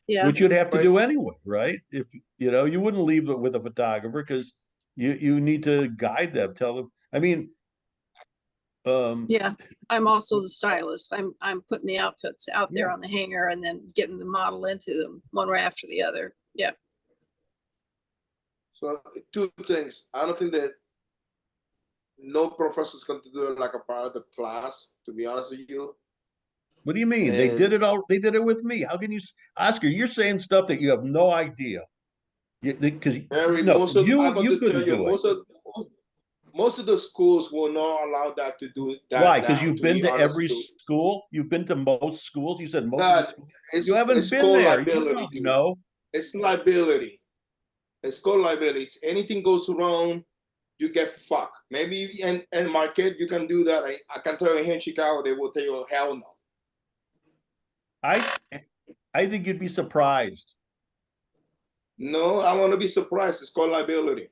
Yeah. Which you'd have to But do anyway, right? If you wouldn't leave it with a photographer, because you need to guide them, tell them. I mean, Yeah. I'm also the stylist. I'm putting the outfits out there Yeah. on the hanger and then getting the model into them one right after the other. Yeah. so 2 things. I don't think that no professor is going to do it like a part of the class, to be honest with you. what do you mean? They did it all. They did it with me. How can you, Oscar? You're saying stuff that you have no idea. Because I'm no, going to you tell couldn't you, do it. most of the schools will not allow that to do that. Why? Because now, you've to been be to honest every with you. school. You've been to most schools. You said most of the That schools. You haven't been called there. You liability, don't dude. know. It's liability. It's called liability. If anything goes wrong, you get fucked. Maybe in Marquette you can do that. I can tell you here in Chicago they will tell you hell no. I think you'd be surprised. No, I want to be surprised. It's called liability.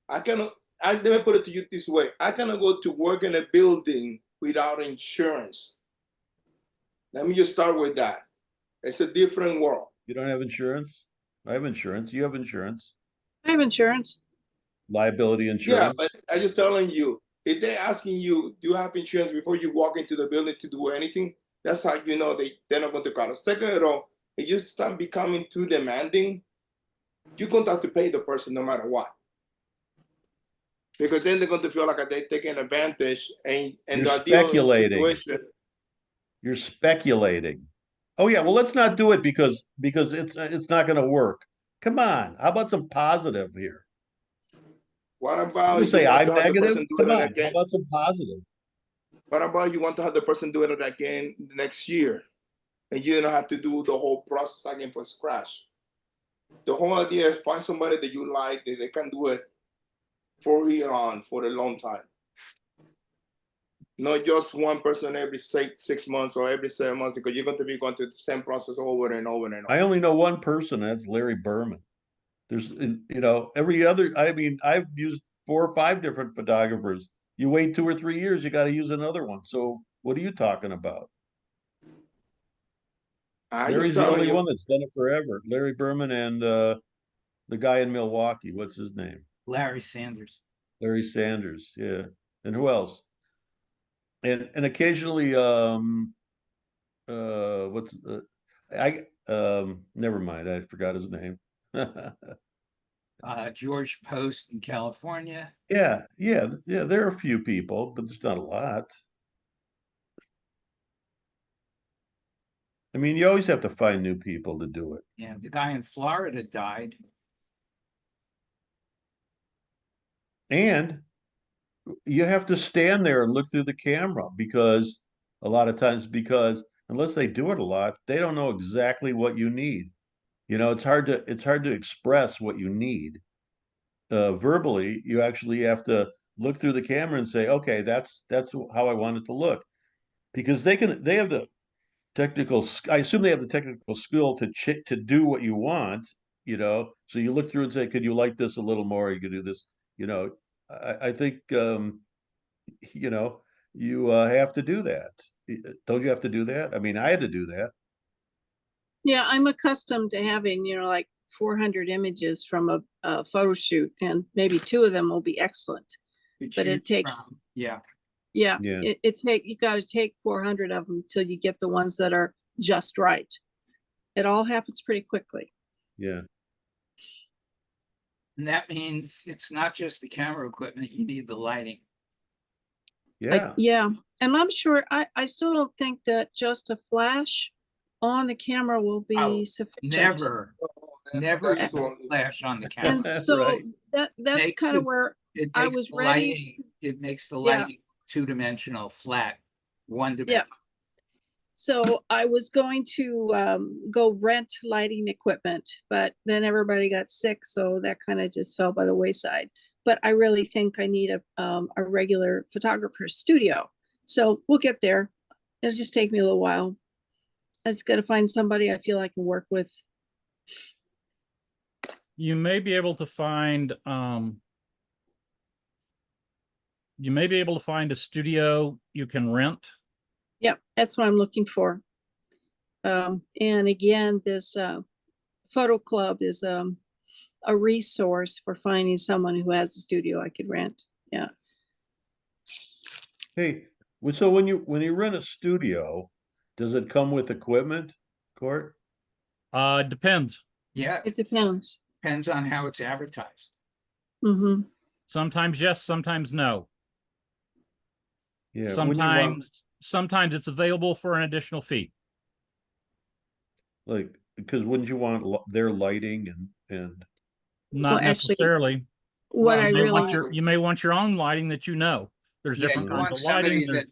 Let me put it to you this way. I cannot go to work in a building without insurance. Let me just start with that. It's a different world. You don't have insurance? I have insurance. You have insurance. I have insurance. Liability Yeah, insurance. but I'm just telling you, if they're asking you, do you have insurance before you walk into the building to do anything? That's how you know they're not going to cover. Second of all, if you start becoming too demanding, you're going to have to pay the person no matter what. Because then they're going to feel like they're taking advantage and You're the ideal speculating. situation. You're speculating. Oh yeah, well let's not do it because it's not going to work. Come on, how about some positive here? What about You you say want I'm to have the negative? person do Come it on, how again? about some positive? What about you want to have the person do it again the next year? And you don't have to do the whole process again from scratch. The whole idea is find somebody that you like, that they can do it for a long time. Not just one person every 6 months or every 7 months, because you're going to be going through the same process over and over and over. I only know one person, that's Larry Berman. There's every other, I mean, I've used 4 or 5 different photographers. You wait 2 or 3 years, you got to use another one. So what are you talking about? I just Larry's the telling only you, one that's done it forever. Larry Berman and the guy in Milwaukee. What's his name? Larry Sanders. Larry Sanders. Yeah. And who else? And occasionally, what's I never mind. I forgot his name. George Post in California. Yeah, yeah, yeah. There are a few people, but there's not a lot. I mean, you always have to find new people to do it. Yeah, the guy in Florida died. And you have to stand there and look through the camera because a lot of times, because unless they do it a lot, they don't know exactly what you need. You know, it's hard to express what you need. Verbally, you actually have to look through the camera and say, okay, that's how I want it to look. Because they have the I assume they have the technical skill to do what you want, you know. So you look through and say, could you like this a little more? You could do this, you know. I think you know, you have to do that. Don't you have to do that? I mean, I had to do that. Yeah, I'm accustomed to having, like 400 images from a photo shoot, and maybe 2 of them will be excellent. To But it choose takes, from. Yeah, yeah, Yeah. you got to take 400 of them till you get the ones that are just right. It all happens pretty quickly. Yeah. and that means it's not just the camera equipment, you need the lighting. Yeah. Yeah, and I'm sure, I still don't think that just a flash on the camera will Oh, be sufficient. Never, never that's use a one- flash on the camera. And so Right. that's Makes kind of it- where It I makes was the ready lighting, it makes the Yeah. lighting two-dimensional, flat, one Yeah. dimensional. So I was going to go rent lighting equipment, but then everybody got sick, so that kind of just fell by the wayside. But I really think I need a regular photographer's studio. So we'll get there. It'll just take me a little while. I just got to find somebody I feel I can work with. You may be able to find a studio you can rent. Yep, that's what I'm looking for. And again, this photo club is a resource for finding someone who has a studio I could rent. Yeah. Hey, so when you rent a studio, does it come with equipment, Court? Depends. Yeah, It depends. depends on how it's advertised. Mm-hmm. Sometimes yes, sometimes no. Yeah. When you want, Sometimes it's available for an additional fee. like, because wouldn't you want their lighting and Not Well, actually, necessarily. what Well, I You may really, want you may want your own lighting that you know. There's Yeah, different you kinds want of somebody lighting.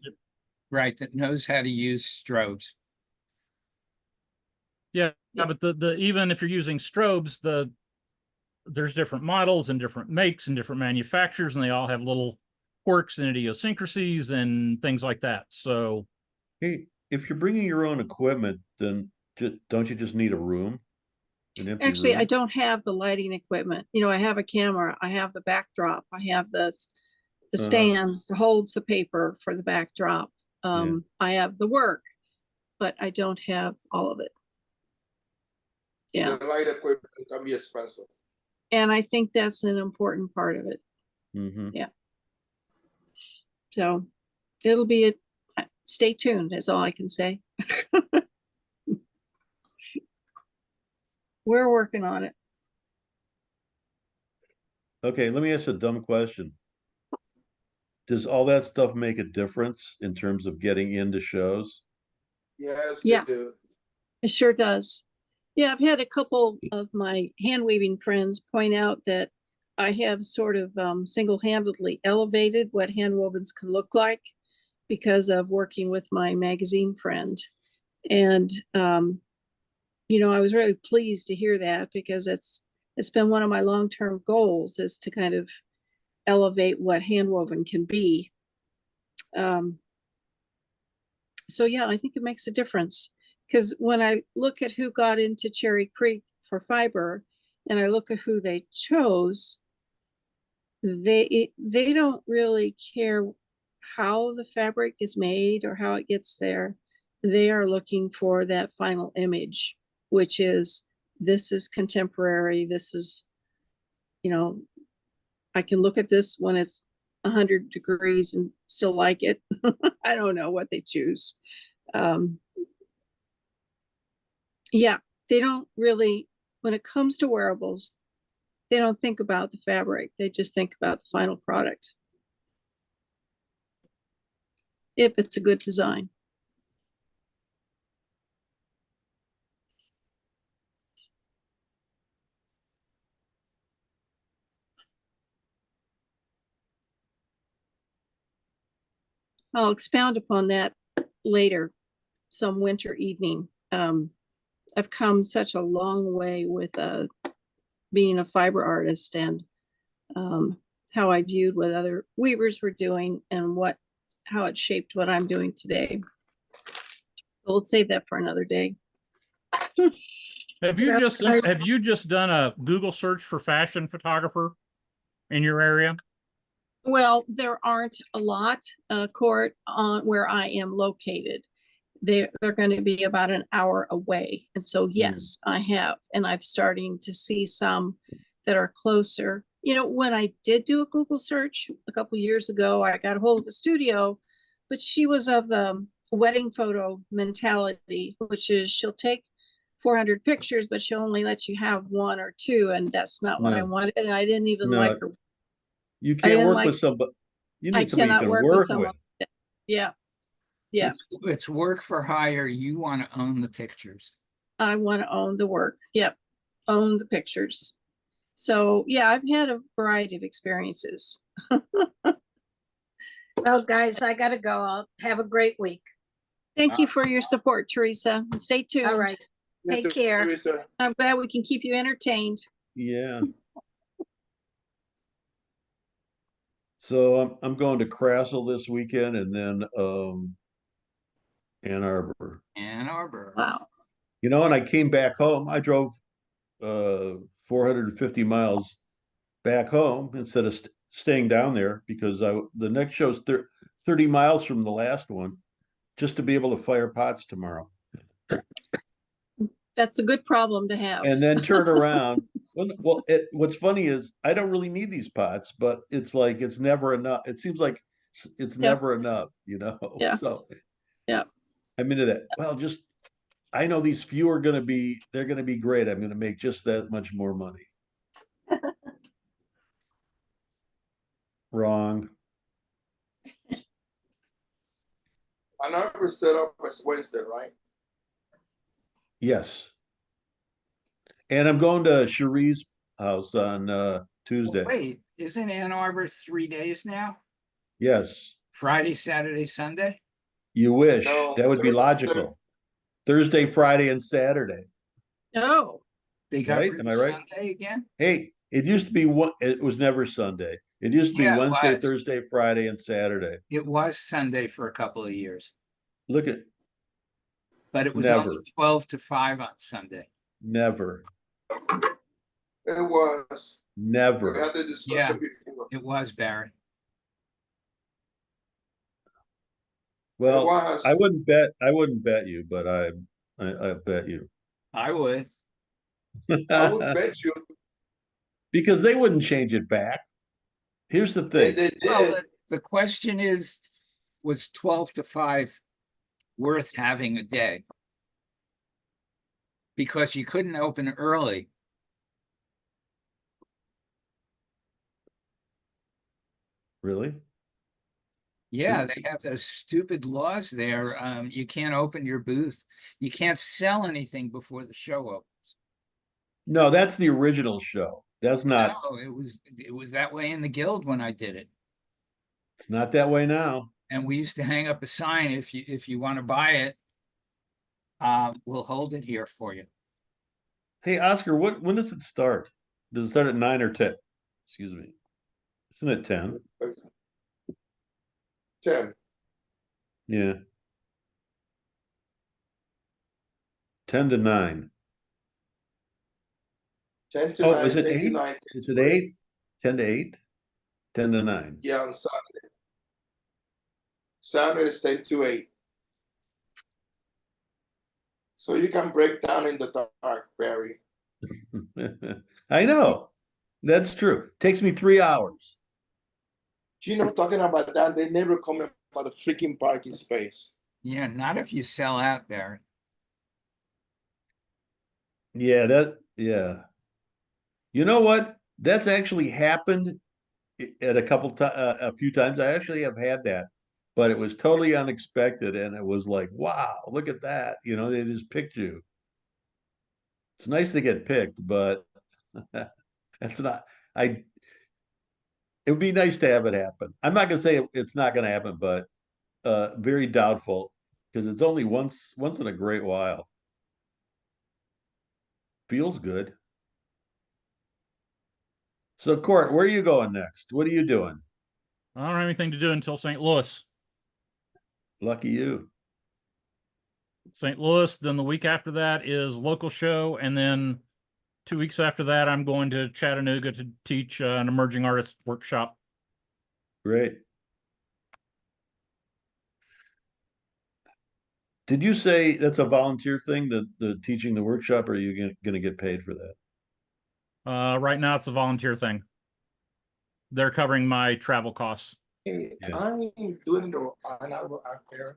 Right, that knows how to use strobes. Yeah, Yeah. but the even if you're using strobes, there's different models and different makes and different manufacturers, and they all have little quirks and idiosyncrasies and things like that. So hey, if you're bringing your own equipment, then don't you just need a room? An empty actually, I room? don't have the lighting equipment. I have a camera, I have the backdrop, I have the stands that holds the paper for the backdrop. I have the work, but I don't have all of it. Yeah, The light equipment can be expensive. and I think that's an important part of it. Mm-hmm. So it'll be stay tuned, is all I can say. We're working on it. Okay, let me ask a dumb question. Does all that stuff make a difference in terms of getting into shows? Yes, Yeah. they do. It sure does. Yeah, I've had a couple of my hand weaving friends point out that I have sort of single-handedly elevated what hand wovens can look like because of working with my magazine friend. And I was really pleased to hear that, because it's been one of my long-term goals, is to kind of elevate what hand woven can be. So yeah, I think it makes a difference, because when I look at who got into Cherry Creek for fiber, and I look at who they chose, they don't really care how the fabric is made or how it gets there. they are looking for that final image, which is, this is contemporary. This is, you know, I can look at this when it's 100 degrees and still like it. I don't know what they choose. Yeah, they don't really, when it comes to wearables, they don't think about the fabric. They just think about the final product. If it's a good design. I'll expound upon that later, some winter evening. I've come such a long way with being a fiber artist, and how I viewed what other weavers were doing and how it shaped what I'm doing today. We'll save that for another day. Have you just done a Google search for fashion photographer in your area? Well, there aren't a lot, Court, on where I am located. They're going to be about an hour away. And so, yes, I have. And I'm starting to see some that are closer. You know, when I did do a Google search a couple years ago, I got a hold of a studio, but she was of the wedding photo mentality, which is she'll take 400 pictures, but she'll only let you have one or two. And that's not what I wanted. And I didn't even like her. You can't work with somebody. You I need somebody you cannot can work with someone. Yeah. Yeah. It's work for hire. You want to own the pictures. I want to own the work. Yep. Own the pictures. So yeah, I've had a variety of experiences. Well, guys, I gotta go. Have a great week. Thank you for your support, Teresa. And stay tuned. All right. Take care. Teresa. I'm glad we can keep you entertained. Yeah. So I'm going to Crassel this weekend, and then Ann Arbor. Ann Arbor. Wow. You know, and I came back home. I drove 450 miles back home instead of staying down there, because the next show's 30 miles from the last one, just to be able to fire pots tomorrow. That's a good problem to have. And then turn around. Well, what's funny is I don't really need these pots, but it's like it's never enough. It seems like it's never enough, you know? Yeah. So yeah. I'm into that. Well, I know these few they're going to be great. I'm going to make just that much more money. Wrong. Ann Arbor set up as Wednesday, right? Yes. And I'm going to Cherie's house on Tuesday. Wait, isn't Ann Arbor 3 days now? Yes. Friday, Saturday, Sunday? You wish. No, That would be logical. Thursday, Friday, and Saturday. Oh. They got Right? rid Am of I right? Sunday again? Hey, it used to be it was never Sunday. It used to be Yeah, it Wednesday, was. Thursday, Friday, and Saturday. It was Sunday for a couple of years, Look at but it was Never. only 12 to 5 on Sunday. never. It was. We Never. had the discussion Yeah. before. It was, Barry. Well, It was. I wouldn't bet you, but I bet you. I would. I would bet you Because they wouldn't change it back. Here's the they thing. did. Well, the question is, was 12 to 5 worth having a day? Because you couldn't open early. Really? Yeah, they have those stupid laws there. You can't open your booth. You can't sell anything before the show opens. No, that's the original show. That's not. No, it was that way in the guild when I did it. It's not that way now. And we used to hang up a sign, if you want to buy it, we'll hold it here for you. Hey, Oscar, when does it start? Does it start at 9 or 10? Excuse me. Isn't it 10? 10. Yeah. 10 to 9. 10 to Oh, 9. is it 10 to 8? 9. Is it 8? 10 to 8? 10 to 9. Yeah, on Saturday. Saturday is 10 to 8. So you can break down in the dark, Barry. I know. That's true. Takes me 3 hours. You know, talking about that, they never comment about the freaking parking space. Yeah, not if you sell out, Barry. Yeah. You know what? That's actually happened at a few times. I actually have had that, but it was totally unexpected, and it was like, wow, look at that. You know, they just picked you. It's nice to get picked, but it's not. I. It would be nice to have it happen. I'm not gonna say it's not gonna happen, but very doubtful because it's only once in a great while. Feels good. So, Court, where are you going next? What are you doing? I don't have anything to do until St. Louis. Lucky you. St. Louis. Then the week after that is local show, and then 2 weeks after that, I'm going to Chattanooga to teach an emerging artist workshop. Great. Did you say that's a volunteer thing, the teaching the workshop, or are you going to get paid for that? Right now, it's a volunteer thing. They're covering my travel costs. Hey, Yeah. I'm doing the an hour out there.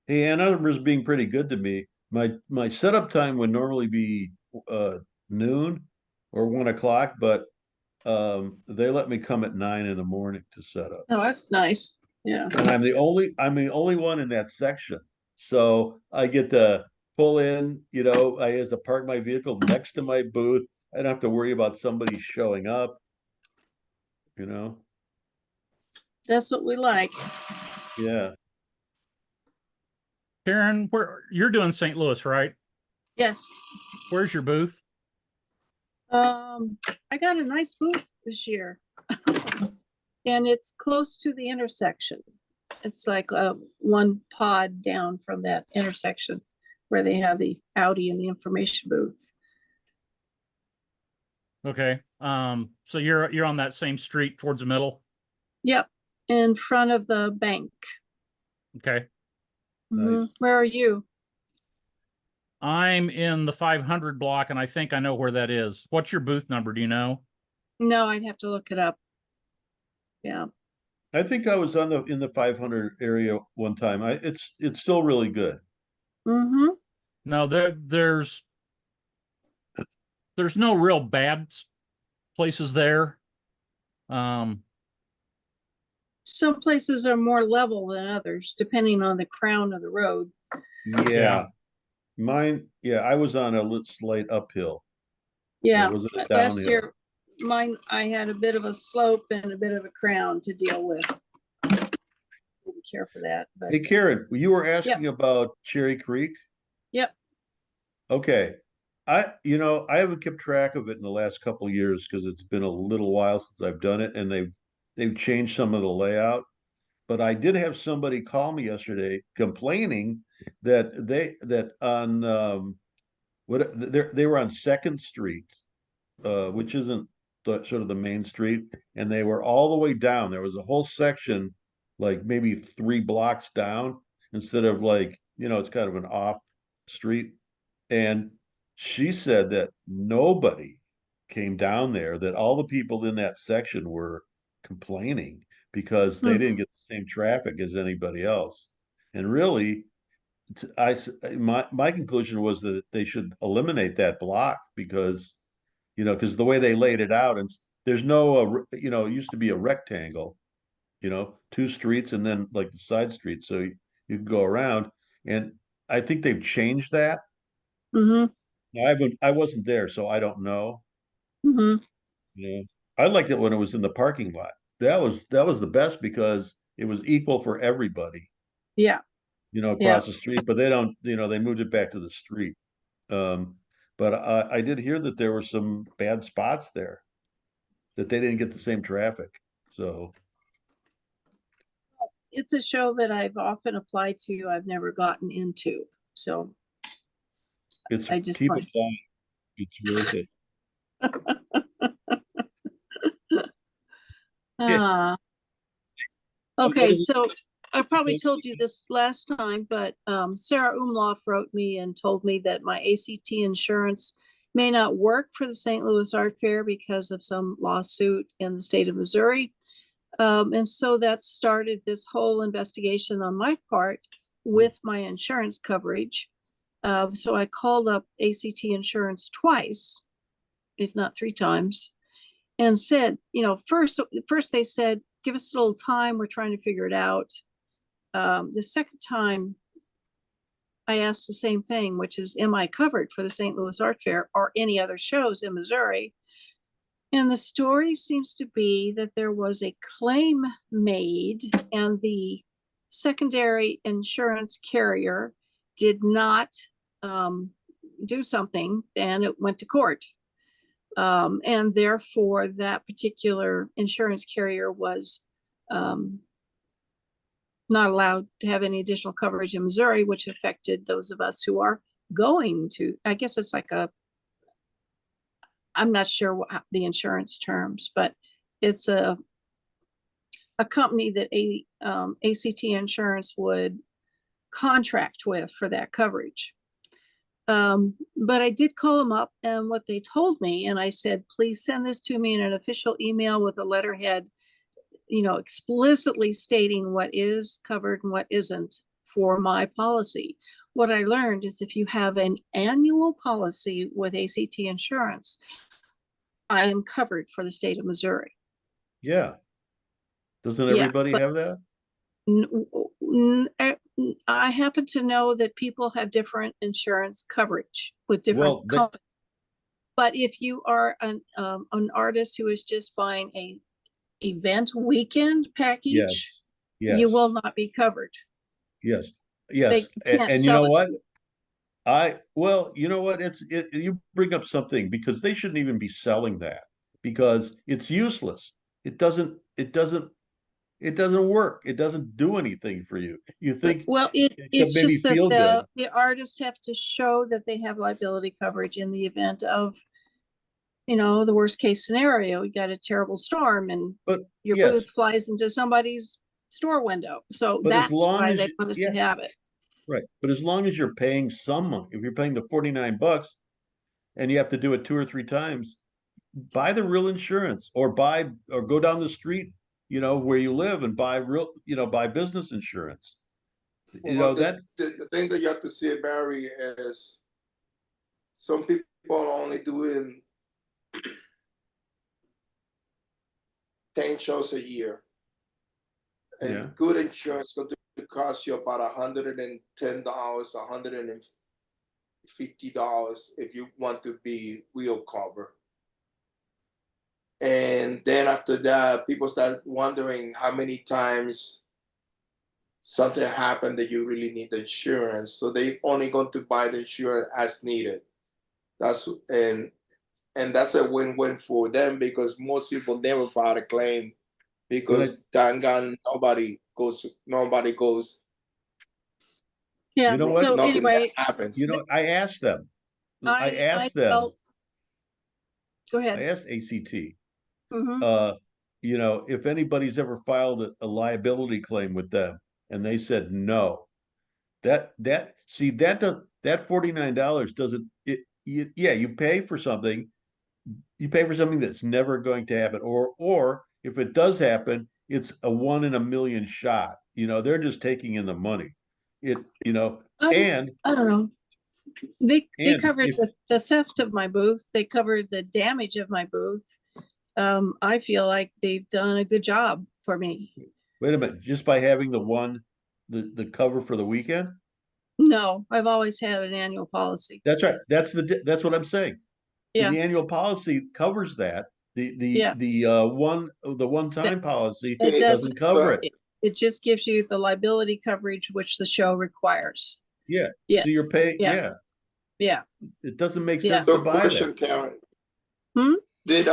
Hey, Ann Arbor's being pretty good to me. My setup time would normally be noon or 1 o'clock, but they let me come at 9 in the morning to set up. Oh, that's nice. Yeah. And I'm the only one in that section. So I get to pull in, I have to park my vehicle next to my booth. I don't have to worry about somebody showing up, you know? That's what we like. Yeah. Karen, where you're doing St. Louis, right? Yes. Where's your booth? I got a nice booth this year. And it's close to the intersection. It's like one pod down from that intersection where they have the Audi and the information booth. Okay. So you're on that same street towards the middle. Yep. In front of the bank. Okay. Nice. Where are you? I'm in the 500 block, and I think I know where that is. What's your booth number? Do you know? No, I'd have to look it up. Yeah. I think I was in the 500 area one time. It's still really good. Mm-hmm. No, there's no real bad places there. Some places are more level than others, depending on the crown of the road. Yeah. I was on a slight uphill. Yeah. Was it a Last downhill? year, mine, I had a bit of a slope and a bit of a crown to deal with. Didn't care for that, but Hey, Karen, you were asking about Cherry Creek. yep. Okay. I haven't kept track of it in the last couple of years because it's been a little while since I've done it, and they've changed some of the layout. But I did have somebody call me yesterday complaining that on they were on Second Street, which isn't sort of the main street, and they were all the way down. There was a whole section, like maybe 3 blocks down, instead of like, it's kind of an off street. And she said that nobody came down there, that all the people in that section were complaining because they didn't get the same traffic as anybody else. And really, my conclusion was that they should eliminate that block because, because the way they laid it out, and there's no, it used to be a rectangle, 2 streets and then like the side streets, so you can go around. And I think they've changed that. Mm-hmm. I wasn't there, so I don't know. Mm-hmm. I liked it when it was in the parking lot. That was the best because it was equal for everybody, Yeah. Yeah. across the street. But they don't, they moved it back to the street. Um, but I did hear that there were some bad spots there, that they didn't get the same traffic. So It's a show that I've often applied to. I've never gotten into. So it's I just keep find, applying. It's worth it. Uh, what okay, is it so I probably supposed to told you this last time, but Sarah Umlauf wrote me and told me that my ACT insurance may not work for the St. Louis Art Fair because of some lawsuit in the state of Missouri. And so that started this whole investigation on my part with my insurance coverage. So I called up ACT insurance twice, if not 3 times, and said, first they said, give us a little time, we're trying to figure it out. The second time I asked the same thing, which is, am I covered for the St. Louis Art Fair or any other shows in Missouri? And the story seems to be that there was a claim made and the secondary insurance carrier did not do something, and it went to court. And therefore that particular insurance carrier was not allowed to have any additional coverage in Missouri, which affected those of us who are going to, I guess it's like I'm not sure what the insurance terms, but it's a company that ACT insurance would contract with for that coverage. But I did call them up, and what they told me, and I said, please send this to me in an official email with a letterhead, explicitly stating what is covered and what isn't for my policy. What I learned is if you have an annual policy with ACT insurance, I am covered for the state of Missouri. Yeah. Doesn't everybody have that? I happen to know that people have different insurance coverage with different companies. But if you are an artist who is just buying a event weekend package, yes. you will not be covered. Yes. And you know what? You know what? You bring up something, because they shouldn't even be selling that, because it's useless. It doesn't work. It doesn't do anything for you. You think, well, it's just that the artists have to show that they have liability coverage in the event of, the worst case scenario. You got a terrible storm and your booth flies into somebody's store window. So that's why they want us to have it. Right. But as long as you're paying someone, if you're paying the $49 and you have to do it 2 or 3 times, buy the real insurance, or go down the street, where you live, and buy buy business insurance. The thing that you have to see, Barry, is some people are only doing 10 shows a year, and good insurance is going to cost you about $110, $150 if you want to be real cover. And then after that, people start wondering how many times something happened that you really need the insurance. So they only going to buy the insurance as needed. And that's a win-win for them, because most people never file a claim, because nobody goes. Yeah. You know what? So anyway, happens. I asked them. Go ahead. I asked ACT. Mm-hmm. If anybody's ever filed a liability claim with them, and they said no. That $49 doesn't. You pay for something. You pay for something that's never going to happen, or if it does happen, it's a 1 in a million shot. They're just taking in the money. And I don't know. They covered the theft of my booth. They covered the damage of my booth. I feel like they've done a good job for me. Wait a minute, just by having the cover for the weekend? No, I've always had an annual policy. That's right. That's what I'm saying. Yeah. The annual policy covers that. The one-time policy doesn't cover it. It just gives you the liability coverage, which the show requires. Yeah. Yeah. So you're paying. Yeah. Yeah. It doesn't make sense to buy that. Karen. Did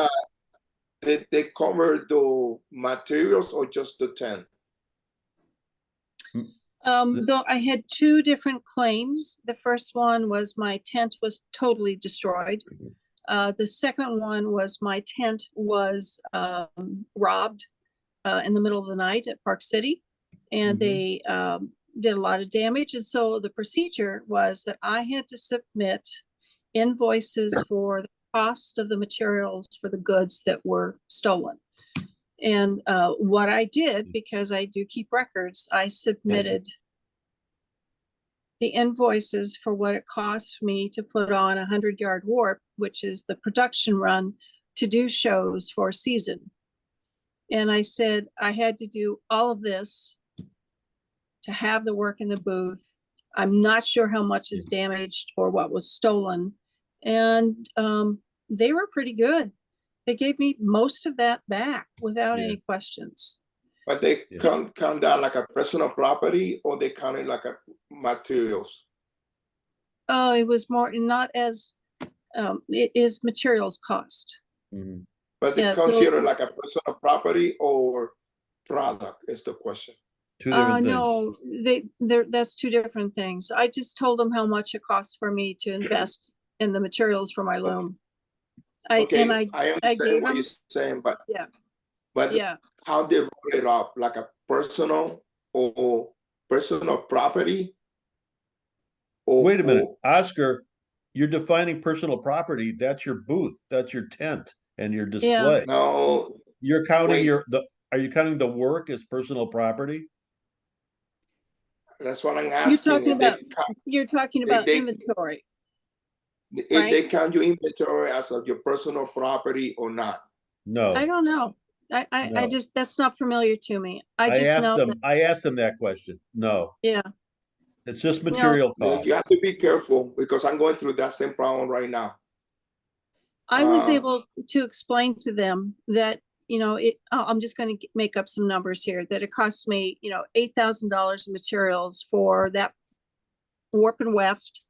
they cover the materials or just the tent? Though I had two different claims. The first one was my tent was totally destroyed. The second one was my tent was robbed in the middle of the night at Park City, and they did a lot of damage. And so the procedure was that I had to submit invoices for the cost of the materials for the goods that were stolen. And what I did, because I do keep records, I submitted the invoices for what it costs me to put on a 100-yard warp, which is the production run to do shows for a season. And I said I had to do all of this to have the work in the booth. I'm not sure how much is damaged or what was stolen. And they were pretty good. They gave me most of that back without any questions. But they count that like a personal property, or they count it like a materials? Oh, it was more, not as, it is materials cost. But they Yeah, consider like a personal property or product is the question. Two different things. No, that's two different things. I just told them how much it costs for me to invest in the materials for my loom. I I understand what you're saying, but how they wrote it up, like a personal or personal property? Or, Wait a minute, Oscar, you're defining personal property. That's your booth. That's your tent and your display. No, You're counting are you counting the work as personal property? that's what I'm asking. You're talking about inventory. If they count your inventory as of your personal property or not? No. I don't know. I just, that's not familiar to me. I asked them that question. No. Yeah. It's just material costs. You have to be careful because I'm going through that same problem right now. I was able to explain to them that, I'm just going to make up some numbers here, that it cost me, $8,000 in materials for that warp and weft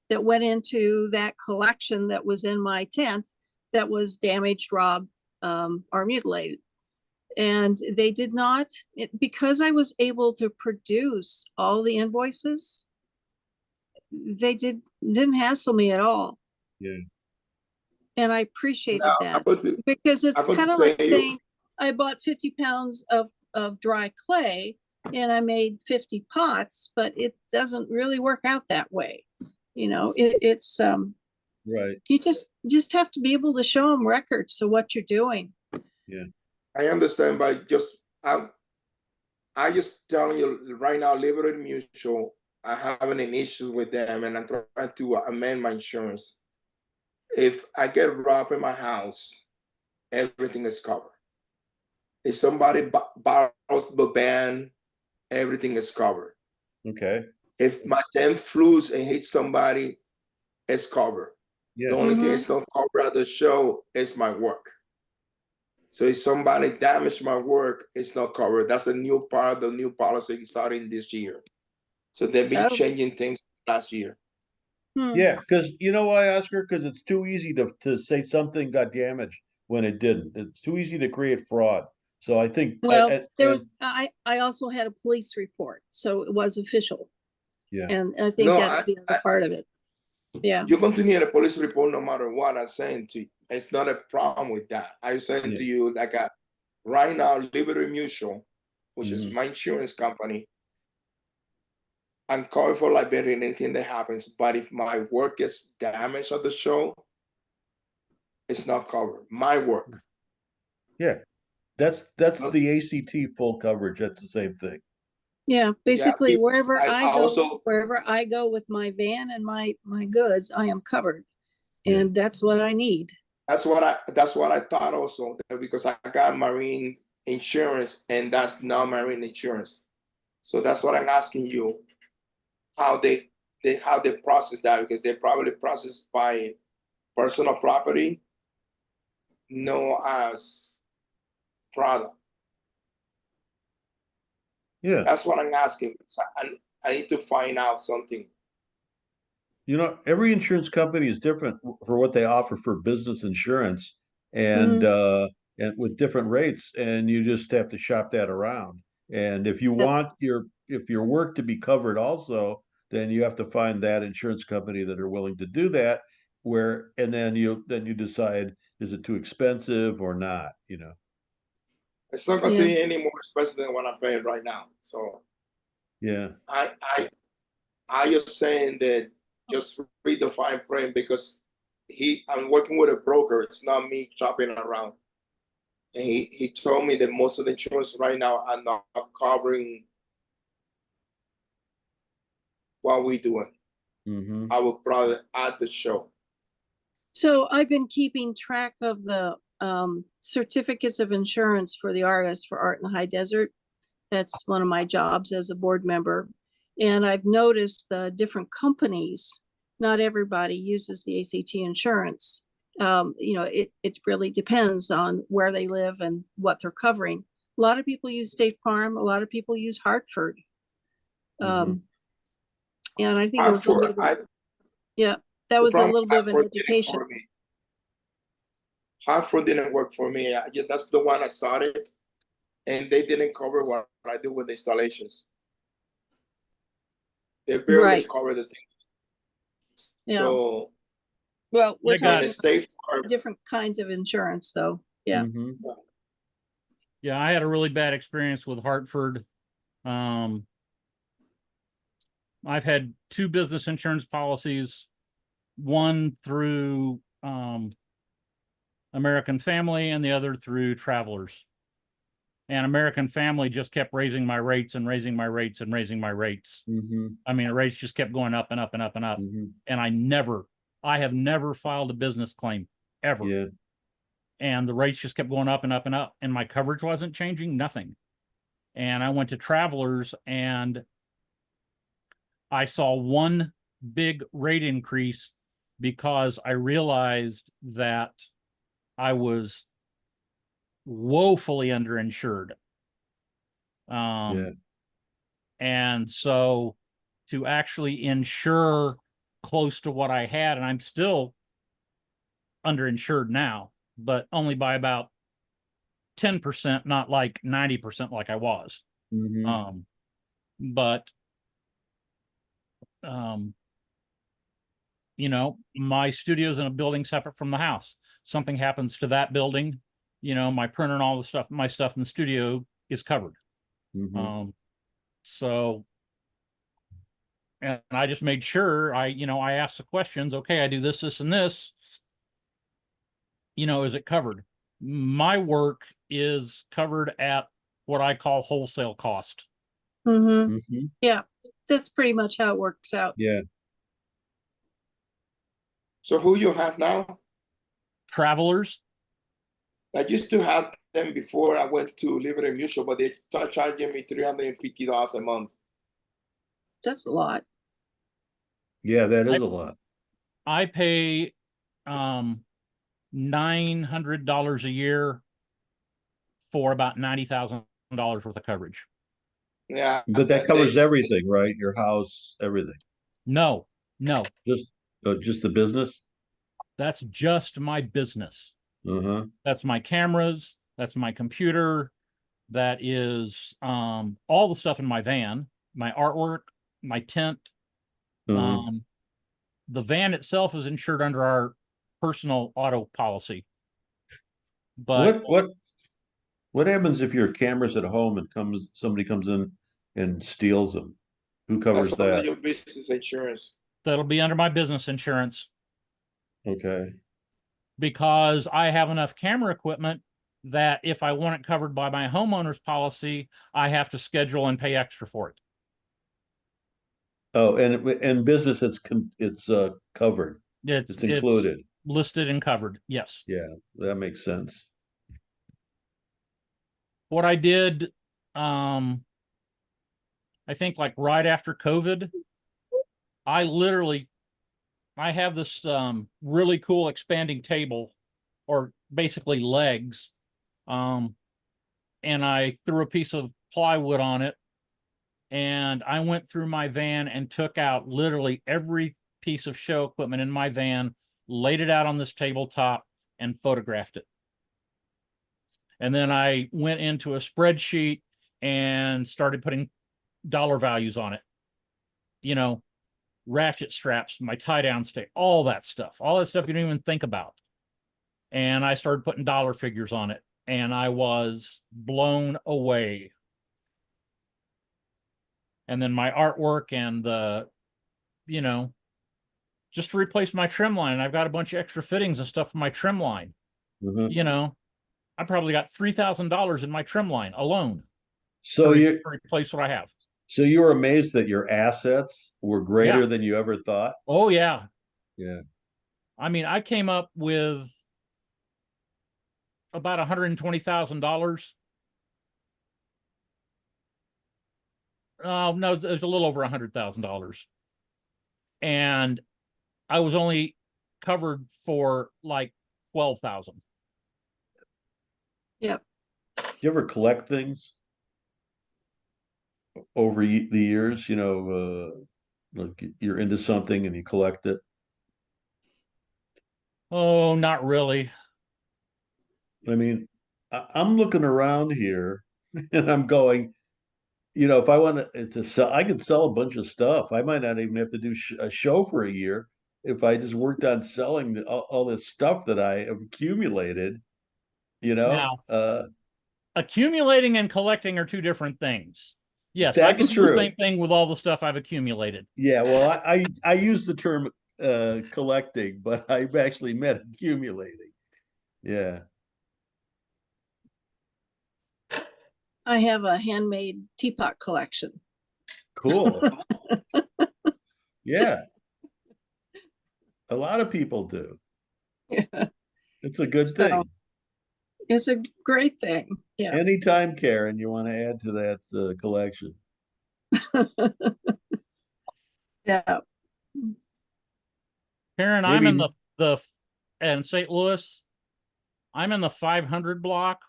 that went into that collection that was in my tent that was damaged, robbed, or mutilated. And they did not, because I was able to produce all the invoices, they didn't hassle me at all. Yeah. And I appreciated that, because it's kind of like saying I bought 50 pounds of dry clay and I made 50 pots, but it doesn't really work out that way. It's right. You just have to be able to show them records of what you're doing. Yeah. I understand, but I just telling you right now, Liberty Mutual, I having an issue with them, and I'm trying to amend my insurance. If I get robbed in my house, everything is covered. If somebody borrows the van, everything is covered. Okay. If my tent flews and hits somebody, it's covered. Yeah. The only thing that's not covered at the show is my work. So if somebody damaged my work, it's not covered. That's a new part of the new policy starting this year. So they've been changing things last year. Yeah, because you know why, Oscar? Because it's too easy to say something got damaged when it didn't. It's too easy to create fraud. So I think I also had a police report, so it was official. Yeah. And I think that's the other part of it. Yeah. You're going to need a police report no matter what I'm saying to you. It's not a problem with that. I'm saying to you, like right now, Liberty Mutual, which is my insurance company, I'm covered for liability in anything that happens. But if my work gets damaged at the show, it's not covered. My work. Yeah. That's the ACT full coverage. That's the same thing. Yeah, basically wherever I go with my van and my goods, I am covered. And that's what I need. That's what I thought also, because I got marine insurance and that's not marine insurance. So that's what I'm asking you, how they process that, because they probably process by personal property, no as product. Yeah. That's what I'm asking. I need to find out something. Every insurance company is different for what they offer for business insurance, and with different rates, and you just have to shop that around. And if you want your if your work to be covered also, then you have to find that insurance company that are willing to do that. And then you decide, is it too expensive or not? It's not going Yeah. to be any more expensive than what I'm paying right now. So Yeah. I just saying that just read the fine print because I'm working with a broker. It's not me shopping around. And he told me that most of the insurance right now are not covering what we're doing. Mm-hmm. I would probably add the show. So I've been keeping track of the certificates of insurance for the artists for Art in the High Desert. That's one of my jobs as a board member. And I've noticed the different companies, not everybody uses the ACT insurance. It really depends on where they live and what they're covering. A lot of people use State Farm. A lot of people use Hartford. And I think it was a little bit, yeah, that was a little bit of an education. Hartford didn't work for me. That's the one I started, and they didn't cover what I do with installations. They barely cover the thing. Yeah. So, well, we're talking State Farm, different kinds of insurance, though. Yeah. Mm-hmm. Yeah, I had a really bad experience with Hartford. I've had 2 business insurance policies, one through American Family and the other through Travelers. And American Family just kept raising my rates and raising my rates and raising my rates. Mm-hmm. I mean, the rates just kept going up and up and up and up. Mm-hmm. And I have never filed a business claim ever. Yeah. And the rates just kept going up and up and up, and my coverage wasn't changing, nothing. And I went to Travelers and I saw one big rate increase because I realized that I was woefully underinsured. Yeah. And so to actually insure close to what I had, and I'm still underinsured now, but only by about 10%, not like 90% like I was. Mm-hmm. My studio's in a building separate from the house. Something happens to that building, my printer and all the stuff, my stuff in the studio is covered. Mm-hmm. And I just made sure I asked the questions. Okay, I do this, this, and this. Is it covered? My work is covered at what I call wholesale cost. Mm-hmm. Mm-hmm. Yeah, that's pretty much how it works out. Yeah. So who you have now? Travelers. I used to have them before I went to Liberty Mutual, but they start charging me $350 a month. That's a lot. Yeah, that is a lot. I pay $900 a year for about $90,000 worth of coverage. Yeah. But that covers everything, right? Your house, everything. No. Just the business? That's just my business. Uh-huh. That's my cameras. That's my computer. That is all the stuff in my van, my artwork, my tent. Uh-huh. The van itself is insured under our personal auto policy. But what happens if your camera's at home and somebody comes in and steals them? Who covers That's under that? your business insurance. that'll be under my business insurance Okay. because I have enough camera equipment that if I want it covered by my homeowner's policy, I have to schedule and pay extra for it. Oh, and business, it's covered. It's included. It's listed and covered. Yes. Yeah, that makes sense. What I did, I think like right after COVID, I have this really cool expanding table, or basically legs, and I threw a piece of plywood on it, and I went through my van and took out literally every piece of show equipment in my van, laid it out on this tabletop, and photographed it. And then I went into a spreadsheet and started putting dollar values on it. You know, ratchet straps, my tie down stick, all that stuff you don't even think about. And I started putting dollar figures on it, and I was blown away. And then my artwork and you know, just to replace my trim line. I've got a bunch of extra fittings and stuff for my trim line. Mhm. You know, I probably got $3,000 in my trim line alone So to you replace what I have. so you were amazed that your assets were greater Yeah. than you ever thought? Oh yeah. Yeah. I mean, I came up with about $120,000. Oh no, it was a little over $100,000. And I was only covered for like 12,000. Yep. Do you ever collect things over the years? You know, like you're into something and you collect it. Oh, not really. I mean, I'm looking around here and I'm going, you know, if I want to sell, I could sell a bunch of stuff. I might not even have to do a show for a year if I just worked on selling all this stuff that I have accumulated, you know. Now, accumulating and collecting are two different things. Yes, I can That's do the true. same thing with all the stuff I've accumulated. Yeah, well, I use the term collecting, but I've actually meant accumulating. Yeah. I have a handmade teapot collection. Cool. Yeah. A lot of people do. Yeah. It's a good So, thing. it's a great thing. Yeah. Anytime, Karen, you want to add to that collection. Yeah. Karen, I'm in in St. Louis. I'm in the 500 block,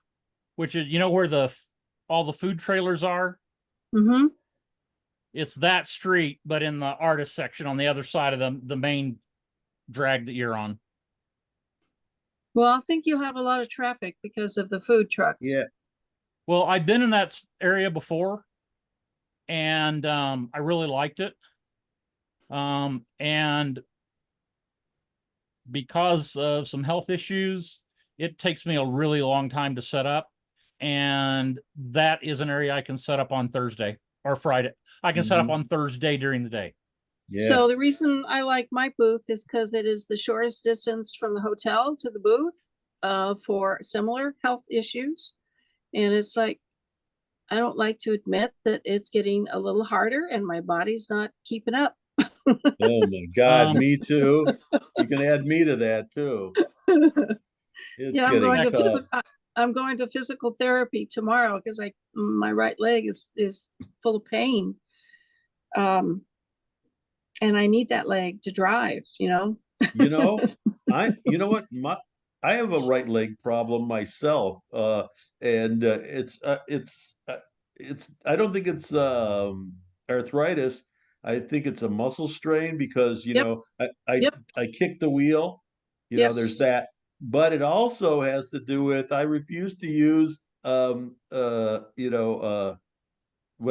which is, you know, where all the food trailers are. Mm-hmm. It's that street, but in the artist section on the other side of the main drag that you're on. Well, I think you'll have a lot of traffic because of the food trucks. Yeah. Well, I've been in that area before, and I really liked it. And because of some health issues, it takes me a really long time to set up. And that is an area I can set up on Thursday or Friday. I can set up on Thursday during the day. Yeah. So the reason I like my booth is because it is the shortest distance from the hotel to the booth for similar health issues. And it's like, I don't like to admit that it's getting a little harder and my body's not keeping up. Oh my God, me too. You can add me to that too. It's Yeah, getting tough. I'm going to physical therapy tomorrow because my right leg is full of pain. And I need that leg to drive, you know. You know, you know what, I have a right leg problem myself, and it's I don't think it's arthritis. I think it's a muscle strain because you Yep. know Yep. I kick the wheel. You know, there's Yes. that, but it also has to do with I refuse to use when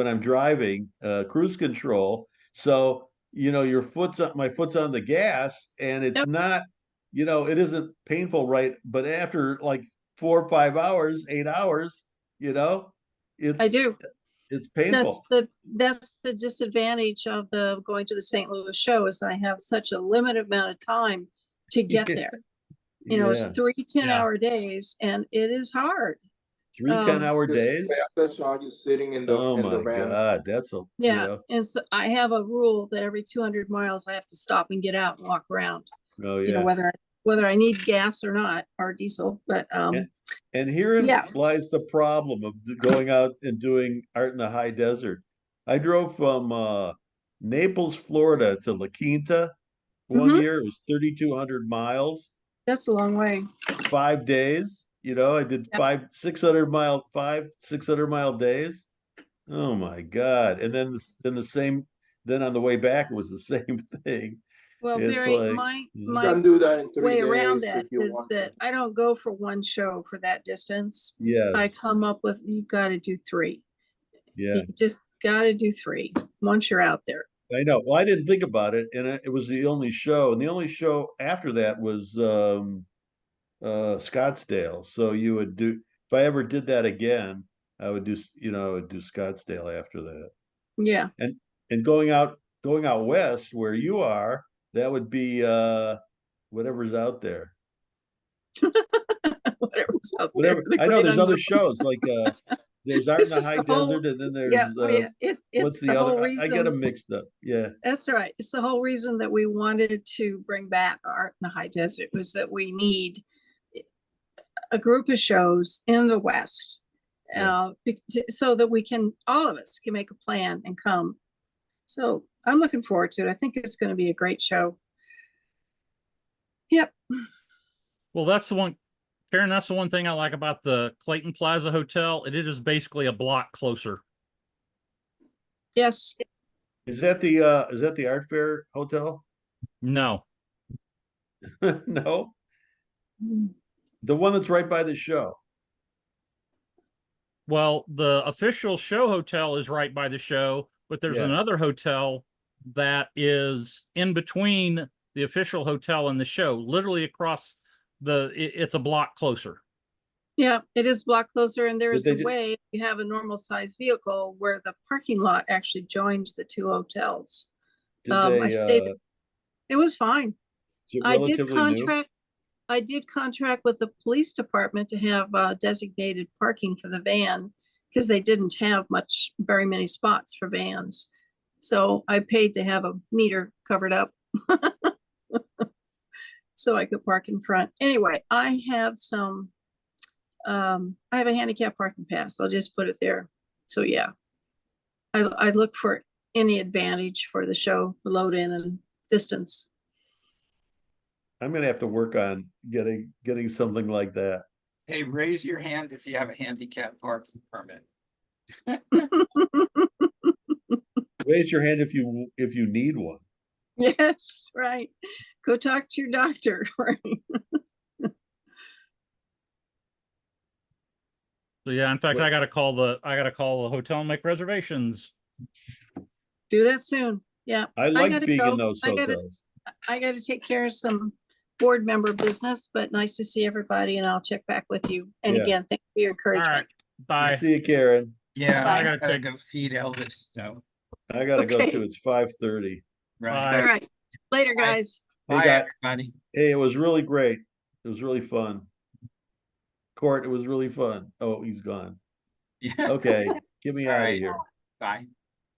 I'm driving cruise control. So you know, my foot's on the gas, and it's Yep. not, you know, it isn't painful, right? But after like 4 or 5 hours, 8 hours, you know, I do. it's painful. That's the disadvantage of the going to the St. Louis show is I have such a limited amount of time to get there. You know, it's Yeah. 3 10-hour days and it is hard. 3 10-hour days. Just saw you sitting in the Oh in the my van. God, that's a Yeah. you know, And so I have a rule that every 200 miles I have to stop and get out and walk around. oh You know, yeah. whether I need gas or not, or diesel, but And herein Yeah. lies the problem of going out and doing art in the high desert. I drove from Naples, Florida to La Quinta one Mhm. year. It was 3,200 miles, that's a long way. 5 days. You know, I did Yep. 600 mile days. Oh my God. And then on the way back, it was the same thing. Well, It's Barry, like, my You can do that in 3 way days around that if you is want. that I don't go for one show for that distance. I yes. come up with, you've got to do 3. Yeah. Just gotta do 3 once you're out there. I know. Well, I didn't think about it, and it was the only show, and the only show after that was Scottsdale. So you would do, if I ever did that again, I would do, I would do Scottsdale after that. Yeah. And going out west where you are, that would be whatever's out there. Whatever's out Whatever. there. The I know great there's other unknown. shows like there's Art in This the is High the whole- Desert, and then there's Yeah, yeah. what's It's the the other? whole I get them reason. mixed up. Yeah. That's right. It's the whole reason that we wanted to bring back Art in the High Desert, was that we need a group of shows in the West, Yeah. so that we can, all of us can make a plan and come. So I'm looking forward to it. I think it's going to be a great show. Yep. Well, that's the one, Karen, that's the one thing I like about the Clayton Plaza Hotel. It is basically a block closer. Yes. Is that the Art Fair Hotel? No, No, the one that's right by the show. well, the official show hotel is right by the show, but there's Yeah. another hotel that is in between the official hotel and the show, literally across it's a block closer. Yeah, it is block closer, and there Did is they a ju- way, if you have a normal sized vehicle, where the parking lot actually joins the 2 hotels. Did I they? stayed, it was fine. Is it I did relatively new? contract with the police department to have designated parking for the van, because they didn't have very many spots for vans. So I paid to have a meter covered up so I could park in front. Anyway, I have a handicap parking pass. I'll just put it there. So yeah, I look for any advantage for the show, load in and distance. I'm gonna have to work on getting something like that. Hey, raise your hand if you have a handicap parking permit. Raise your hand if you need one. Yes, right. Go talk to your doctor. Right. So yeah, in fact, What- I gotta call the hotel and make reservations. Do that soon. Yeah. I like gotta being in go. those I gotta- hotels. I got to take care of some board member business, but nice to see everybody, and I'll check back with you. And Yeah. again, thank you for your All right, encouragement. bye. See you, Karen. Yeah, Bye. I gotta go feed Elvis, so. I gotta go Okay. too. It's 5:30. Right. All right. Later, Bye. guys. Hey, Bye, guys. everybody. Hey, it was really great. It was really fun. Court, it was really fun. Oh, he's gone. Yeah. Okay, get me All out of right. here. Bye.